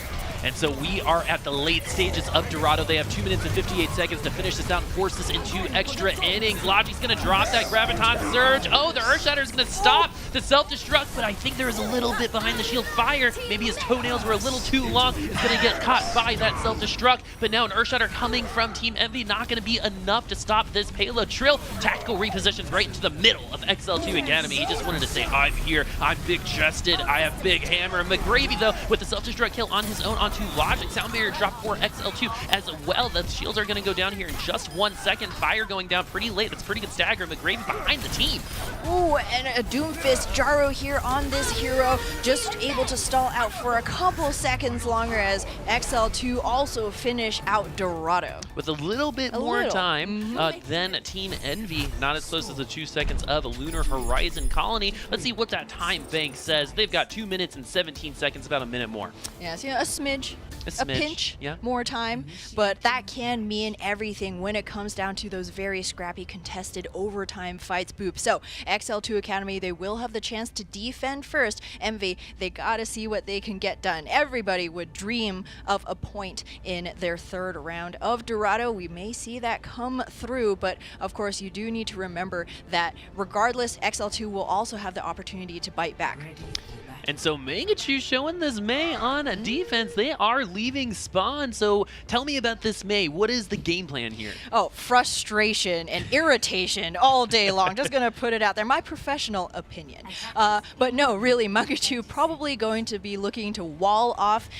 And so we are at the late stages of Dorado. They have 2 minutes and 58 seconds to finish this down and force this into extra innings. Logic's going to drop that Graviton Surge. Oh, the Earthshatter is going to stop the self-destruct, but I think there is a little bit behind the shield fire. Maybe his toenails were a little too long. He's going to get caught by that self-destruct, but now an Earthshatter coming from Team Envy, not going to be enough to stop this payload. Trill, tactical repositions right into the middle of XL2 Academy. He just wanted to say, I'm here, I'm big-chested, I have big hammer. McGravy, though, with the self-destruct kill on his own onto Logic. Sound Barrier drop for XL2 as well. The shields are going to go down here in just 1 second. Fire going down pretty late. That's pretty good stagger. McGravy behind the team. Ooh, and a Doomfist Jaro here on this hero, just able to stall out for a couple seconds longer as XL2 also finish out Dorado. With a little bit more time than Team Envy, not as close as the 2 seconds of Lunar Horizon Colony. Let's see what that time bank says. They've got 2 minutes and 17 seconds, about a minute more. Yeah, so a smidge. A pinch, yeah. more time, but that can mean everything when it comes down to those very scrappy, contested overtime fights, Boop. So, XL2 Academy, they will have the chance to defend first. Envy, they gotta see what they can get done. Everybody would dream of a point in their third round of Dorado. We may see that come through, but of course, you do need to remember that regardless, XL2 will also have the opportunity to bite back. And so Mangachu showing this Mei on defense. They are leaving spawn. So tell me about this Mei. What is the game plan here? Oh, frustration and irritation all day long. Just gonna put it out there. My professional opinion. But no, really, Mangachu probably going to be looking to wall off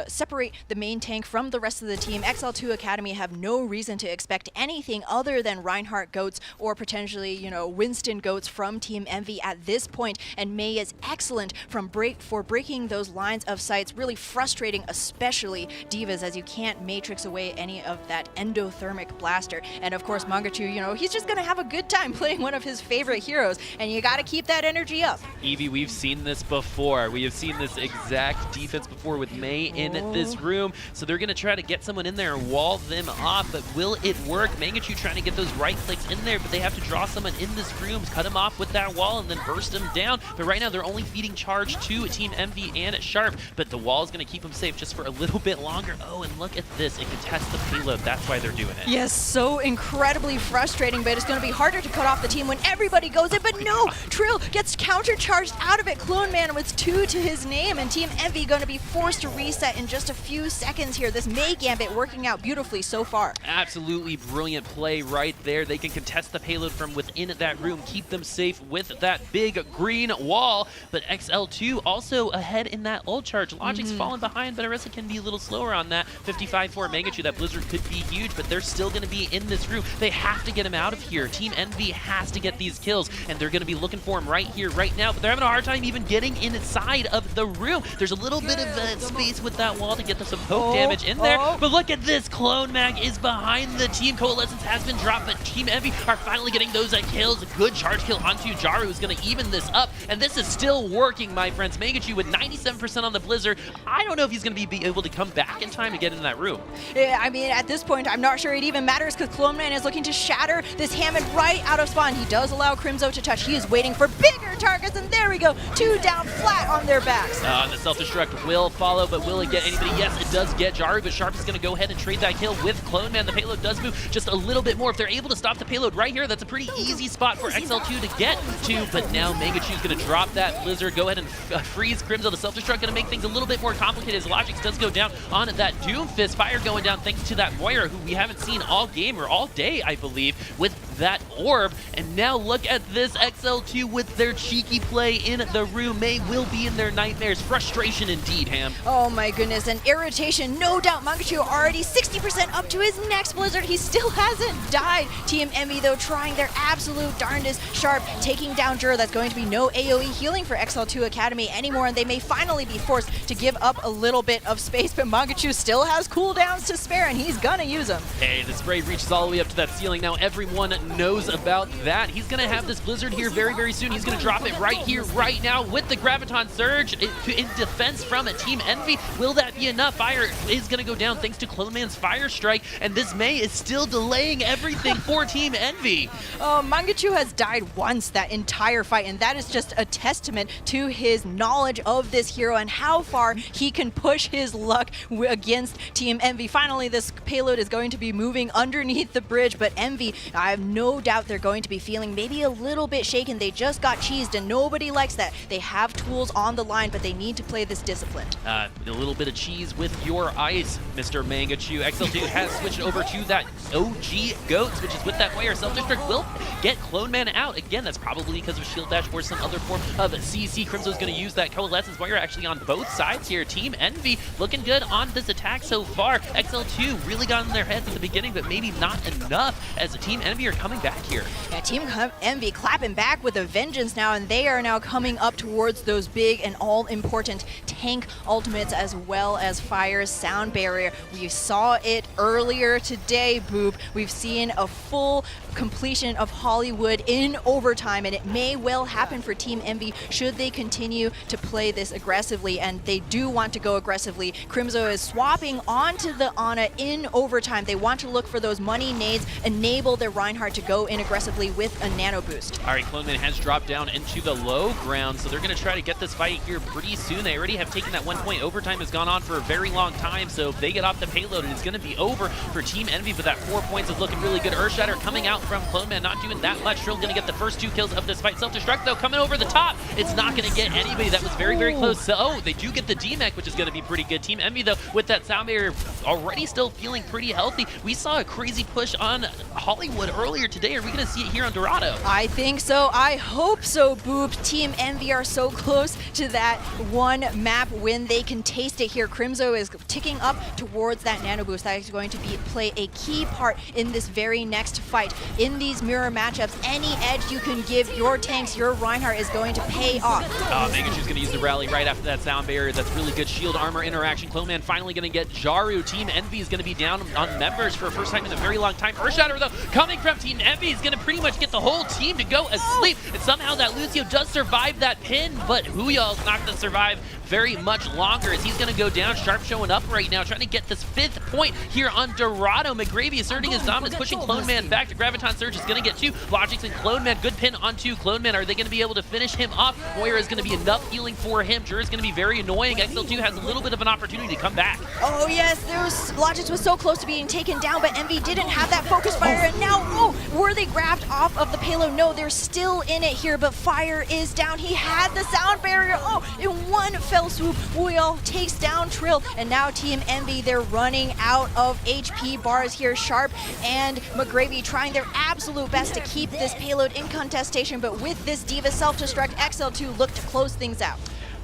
separate the main tank from the rest of the team. XL2 Academy have no reason to expect anything other than Reinhardt Goats or potentially, you know, Winston Goats from Team Envy at this point. And Mei is excellent for breaking those lines of sights, really frustrating, especially Divas, as you can't matrix away any of that endothermic blaster. And of course, Mangachu, you know, he's just gonna have a good time playing one of his favorite heroes, and you gotta keep that energy up. Evie, we've seen this before. We have seen this exact defense before with Mei in this room, so they're gonna try to get someone in there and wall them off, but will it work? Mangachu trying to get those right clicks in there, but they have to draw someone in this room, cut him off with that wall, and then burst him down. But right now, they're only feeding charge to Team Envy and Sharp, but the wall is going to keep him safe just for a little bit longer. Oh, and look at this. It contests the payload. That's why they're doing it. Yes, so incredibly frustrating, but it's going to be harder to cut off the team when everybody goes in. But no, Trill gets countercharged out of it. Clone Man with 2 to his name, and Team Envy going to be forced to reset in just a few seconds here. This Mei Gambit working out beautifully so far. Absolutely brilliant play right there. They can contest the payload from within that room, keep them safe with that big green wall, but XL2 also ahead in that ult charge. Logic's falling behind, but Arisa can be a little slower on that. 55 for Mangachu. That Blizzard could be huge, but they're still going to be in this room. They have to get him out of here. Team Envy has to get these kills, and they're going to be looking for him right here, right now, but they're having a hard time even getting inside of the room. There's a little bit of space with that wall to get some poke damage in there, but look at this. Clone Mag is behind the team. Coalescence has been dropped, but Team Envy are finally getting those kills. A good charge kill onto Jaru is going to even this up, and this is still working, my friends. Mangachu with 97% on the Blizzard. I don't know if he's going to be able to come back in time to get in that room. Yeah, I mean, at this point, I'm not sure it even matters because Clone Man is looking to shatter this Hammond right out of spawn. He does allow Crimzo to touch. He is waiting for bigger targets, and there we go. 2 down flat on their backs. The self-destruct will follow, but will it get anybody? Yes, it does get Jaru, but Sharp is going to go ahead and trade that kill with Clone Man. The payload does move just a little bit more. If they're able to stop the payload right here, that's a pretty easy spot for XL2 to get to, but now Mangachu is going to drop that Blizzard, go ahead and freeze Crimzo. The self-destruct going to make things a little bit more complicated as Logix does go down on that Doomfist. Fire going down thanks to that Moira, who we haven't seen all game or all day, I believe, with that orb. And now look at this XL2 with their cheeky play in the room. Mei will be in their nightmares. Frustration indeed, Ham. Oh my goodness, and irritation, no doubt. Mangachu already 60% up to his next Blizzard. He still hasn't died. Team Envy, though, trying their absolute darndest. Sharp taking down Jura. That's going to be no AoE healing for XL2 Academy anymore, and they may finally be forced to give up a little bit of space, but Mangachu still has cooldowns to spare, and he's gonna use them. Hey, the spray reaches all the way up to that ceiling. Now everyone knows about that. He's going to have this Blizzard here very, very soon. He's going to drop it right here, right now with the Graviton Surge in defense from a Team Envy. Will that be enough? Fire is going to go down thanks to Clone Man's Fire Strike, and this Mei is still delaying everything for Team Envy. Mangachu has died once that entire fight, and that is just a testament to his knowledge of this hero and how far he can push his luck against Team Envy. Finally, this payload is going to be moving underneath the bridge, but Envy, I have no doubt they're going to be feeling maybe a little bit shaken. They just got cheesed, and nobody likes that. They have tools on the line, but they need to play this disciplined. A little bit of cheese with your ice, Mr. Mangachu. XL2 has switched over to that OG Goats, which is with that wire. Self-Destruct will get Clone Man out. Again, that's probably because of Shield Dash or some other form of CC. Crimso's going to use that Coalescence wire actually on both sides here. Team Envy looking good on this attack so far. XL2 really got in their heads at the beginning, but maybe not enough as the Team Envy are coming back here. Yeah, Team Envy clapping back with a vengeance now, and they are now coming up towards those big and all-important tank ultimates as well as Fire's sound barrier. We saw it earlier today, Boop. We've seen a full completion of Hollywood in overtime, and it may well happen for Team Envy should they continue to play this aggressively, and they do want to go aggressively. Crimso is swapping onto the Ana in overtime. They want to look for those money nades, enable their Reinhardt to go in aggressively with a nano boost. All right, Clone Man has dropped down into the low ground, so they're going to try to get this fight here pretty soon. They already have taken that 1 point. Overtime has gone on for a very long time, so if they get off the payload, and it's going to be over for Team Envy, but that 4 points is looking really good. Earthshatter coming out from Clone Man, not doing that much. Trill going to get the first 2 kills of this fight. Self-Destruct, though, coming over the top. It's not going to get anybody. That was very, very close. So, oh, they do get the D-Mech, which is going to be pretty good. Team Envy, though, with that sound barrier, already still feeling pretty healthy. We saw a crazy push on Hollywood earlier today. Are we going to see it here on Dorado? I think so. I hope so, Boop. Team Envy are so close to that one map when they can taste it here. Crimso is ticking up towards that nano boost. That is going to play a key part in this very next fight. In these mirror matchups, any edge you can give your tanks, your Reinhardt is going to pay off. Mangachu's going to use the rally right after that sound barrier. That's really good shield armor interaction. Clone Man finally going to get Jaru. Team Envy is going to be down on members for the first time in a very long time. Earthshatter, though, coming from Team Envy is going to pretty much get the whole team to go asleep. And somehow that Lucio does survive that pin, but Huyal's not going to survive very much longer as he's going to go down. Sharp showing up right now, trying to get this 5th point here on Dorado. McGravy asserting his dominance, pushing Clone Man back to Graviton Surge is going to get 2. Logix and Clone Man, good pin onto Clone Man. Are they going to be able to finish him off? Moira is going to be enough healing for him. Jura is going to be very annoying. XL2 has a little bit of an opportunity to come back. Oh yes, Logix was so close to being taken down, but Envy didn't have that focus fire, and now, were they grabbed off of the payload? No, they're still in it here, but Fire is down. He had the sound barrier. In one fell swoop, Huyal takes down Trill, and now Team Envy, they're running out of HP bars here. Sharp and McGravy trying their absolute best to keep this payload in contestation, but with this D.Va self-destruct, XL2 look to close things out.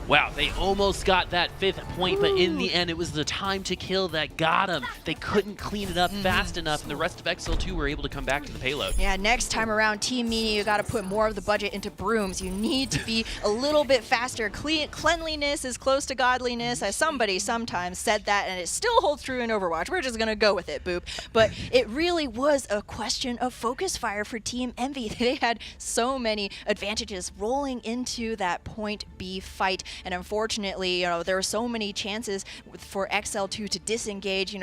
Wow, they almost got that 5th point, but in the end, it was the time to kill that got them. They couldn't clean it up fast enough, and the rest of XL2 were able to come back to the payload. Yeah, next time around, Team Meanie, you got to put more of the budget into brooms. You need to be a little bit faster. Cleanliness is close to godliness. As somebody sometimes said that, and it still holds true in Overwatch. We're just going to go with it, Boop. But it really was a question of focus fire for Team Envy. They had so many advantages rolling into that point B fight. And unfortunately, there were so many chances for XL2 to disengage,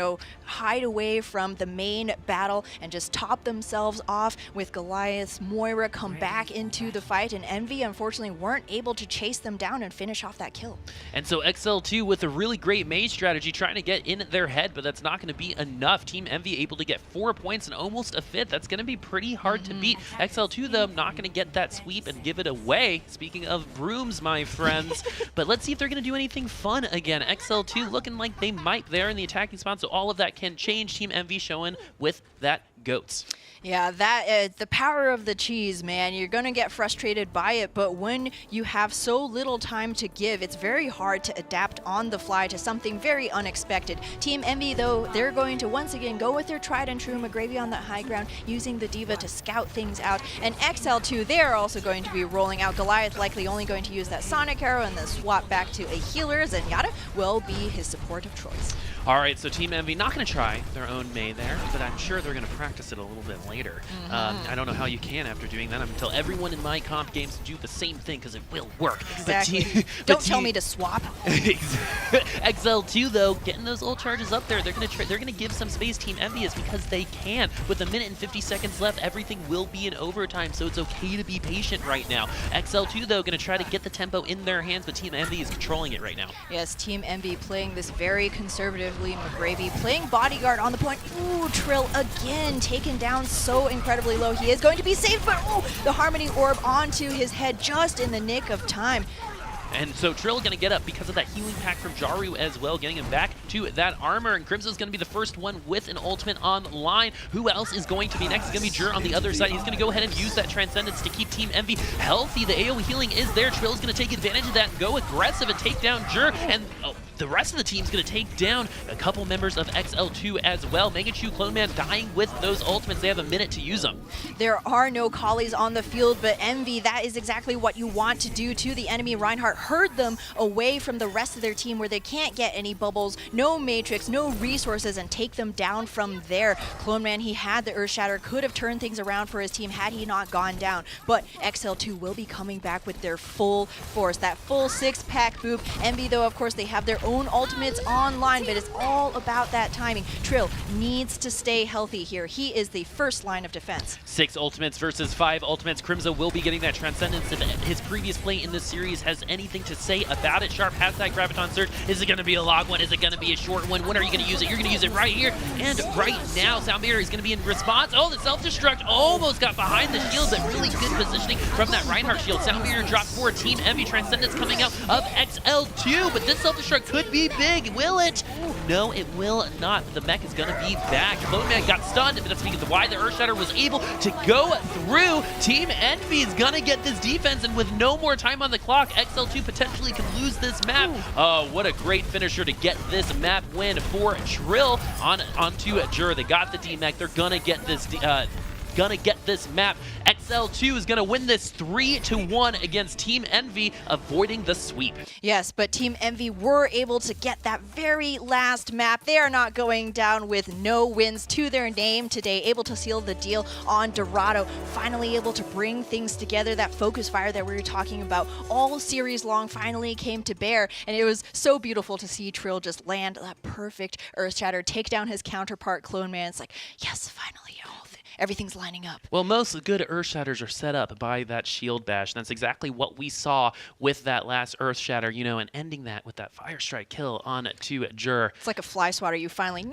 hide away from the main battle and just top themselves off with Goliath's Moira come back into the fight, and Envy unfortunately weren't able to chase them down and finish off that kill. And so XL2 with a really great maze strategy trying to get in their head, but that's not going to be enough. Team Envy able to get 4 points and almost a 5th. That's going to be pretty hard to beat. XL2 though not going to get that sweep and give it away. Speaking of brooms, my friends. But let's see if they're going to do anything fun again. XL2 looking like they might there in the attacking spot, so all of that can change. Team Envy showing with that Goats. Yeah, that the power of the cheese, man. You're going to get frustrated by it, but when you have so little time to give, it's very hard to adapt on the fly to something very unexpected. Team Envy, though, they're going to once again go with their tried and true McGravy on that high ground, using the D.Va to scout things out. And XL2, they're also going to be rolling out. Goliath likely only going to use that Sonic Arrow and then swap back to a healer. Zenyatta will be his support of choice. All right, so Team Envy not going to try their own Mei there, but I'm sure they're going to practice it a little bit later. I don't know how you can after doing that. I'm going to tell everyone in my comp games to do the same thing because it will work. Exactly. Don't tell me to swap. XL2 though, getting those ult charges up there, they're going to give some space. Team Envy is because they can. With a minute and 50 seconds left, everything will be in overtime, so it's okay to be patient right now. XL2 though, going to try to get the tempo in their hands, but Team Envy is controlling it right now. Yes, Team Envy playing this very conservatively. McGravy playing bodyguard on the point. Ooh, Trill again taken down so incredibly low. He is going to be saved, but ooh, the Harmony Orb onto his head just in the nick of time. And so Trill going to get up because of that healing pack from Jaru as well, getting him back to that armor. And Crimso's going to be the first one with an ultimate online. Who else is going to be next? It's going to be Jur on the other side. He's going to go ahead and use that Transcendence to keep Team Envy healthy. The AoE healing is there. Trill's going to take advantage of that and go aggressive and take down Jur. And the rest of the team's going to take down a couple members of XL2 as well. Megachu, Clone Man dying with those ultimates. They have a minute to use them. There are no Collies on the field, but Envy, that is exactly what you want to do to the enemy. Reinhardt herd them away from the rest of their team where they can't get any bubbles, no Matrix, no resources, and take them down from there. Clone Man, he had the Earth Shatter, could have turned things around for his team had he not gone down, but XL2 will be coming back with their full force, that full six-pack boop. Envy, though, of course, they have their own ultimates online, but it's all about that timing. Trill needs to stay healthy here. He is the first line of defense. 6 ultimates versus 5 ultimates. Crimzo will be getting that Transcendence. If his previous play in this series has anything to say about it, Sharp has that Graviton Surge. Is it going to be a long one? Is it going to be a short one? When are you going to use it? You're going to use it right here and right now. Sound Barrier is going to be in response. Oh, the self-destruct almost got behind the shield, but really good positioning from that Reinhardt shield. Sound Barrier dropped for Team Envy. Transcendence coming out of XL2, but this self-destruct could be big. Will it? No, it will not. The mech is going to be back. Clone Man got stunned, but that's because of why the Earth Shatter was able to go through. Team Envy is going to get this defense, and with no more time on the clock, XL2 potentially could lose this map. Oh, what a great finisher to get this map win for Trill onto Jur. They got the D-Mech. They're going to get this map. XL2 is going to win this 3-1 against Team Envy, avoiding the sweep. Yes, but Team Envy were able to get that very last map. They are not going down with no wins to their name today, able to seal the deal on Dorado, finally able to bring things together. That focus fire that we were talking about all series long finally came to bear, and it was so beautiful to see Trill just land that perfect Earth Shatter, take down his counterpart Clone Man. It's like, yes, finally, everything's lining up. Well, most good Earth Shatters are set up by that shield bash, and that's exactly what we saw with that last Earth Shatter, you know, and ending that with that Fire Strike kill on to Jur. It's like a fly swatter. You finally...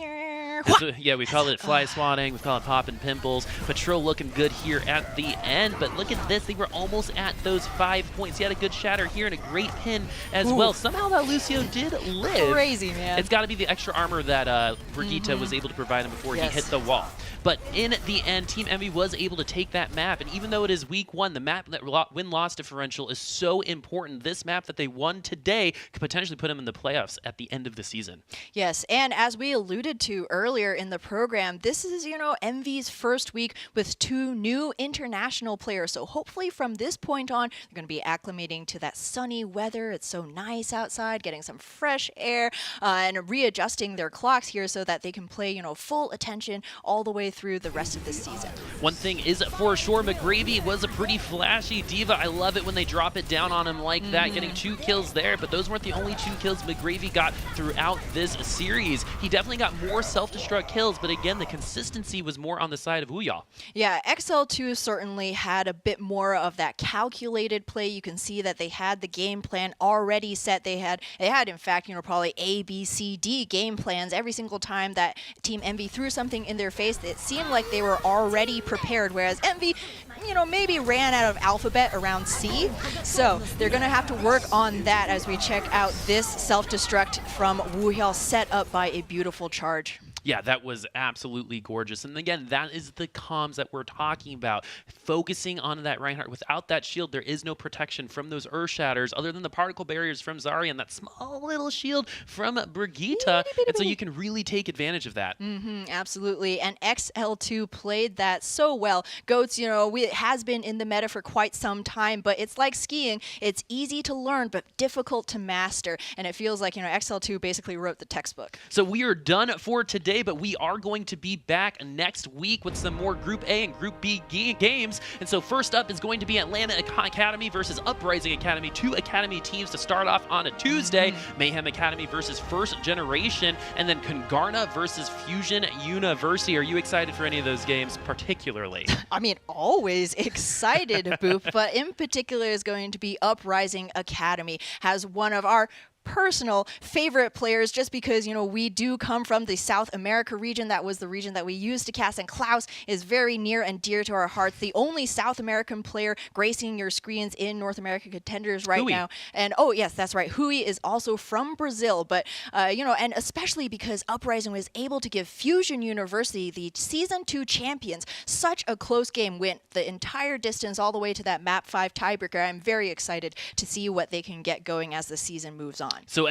Yeah, we call it fly swatting, we call it popping pimples. Patrol looking good here at the end, but look at this. They were almost at those 5 points. He had a good shatter here and a great pin as well. Somehow that Lucio did live. Crazy, man. It's got to be the extra armor that Brigitte was able to provide him before he hit the wall. But in the end, Team Envy was able to take that map, and even though it is week 1, the map that win-loss differential is so important. This map that they won today could potentially put them in the playoffs at the end of the season. Yes, and as we alluded to earlier in the program, this is, you know, Envy's first week with 2 new international players. So hopefully from this point on, they're going to be acclimating to that sunny weather. It's so nice outside, getting some fresh air, and readjusting their clocks here so that they can play, you know, full attention all the way through the rest of the season. One thing is for sure, McGravy was a pretty flashy diva. I love it when they drop it down on him like that, getting 2 kills there, but those weren't the only 2 kills McGravy got throughout this series. He definitely got more self-destruct kills, but again, the consistency was more on the side of Ouya. Yeah, XL2 certainly had a bit more of that calculated play. You can see that they had the game plan already set. They had in fact, you know, probably A, B, C, D game plans every single time that Team Envy threw something in their face. It seemed like they were already prepared, whereas Envy, you know, maybe ran out of alphabet around C. So they're going to have to work on that as we check out this self-destruct from Wu Hiao set up by a beautiful charge. Yeah, that was absolutely gorgeous. And again, that is the comms that we're talking about. Focusing on that Reinhardt. Without that shield, there is no protection from those Earth Shatters other than the particle barriers from Zarya and that small little shield from Brigitte. And so you can really take advantage of that. Absolutely. And XL2 played that so well. Goats, it has been in the meta for quite some time, but it's like skiing. It's easy to learn, but difficult to master. And it feels like, XL2 basically wrote the textbook. So we are done for today, but we are going to be back next week with some more Group A and Group B games. And so first up is going to be Atlanta Academy versus Uprising Academy, 2 Academy teams to start off on a Tuesday. Mayhem Academy versus First Generation, and then Congarna versus Fusion University. Are you excited for any of those games particularly? I mean, always excited, Boop, but in particular is going to be Uprising Academy, has one of our personal favorite players just because, we do come from the South America region. That was the region that we used to cast, and Klaus is very near and dear to our hearts. The only South American player gracing your screens in North America Contenders right now. And oh, yes, that's right. Hui is also from Brazil, but, and especially because Uprising was able to give Fusion University, the Season 2 champions, such a close game, went the entire distance all the way to that Map 5 tiebreaker. I'm very excited to see what they can get going as the season moves on. So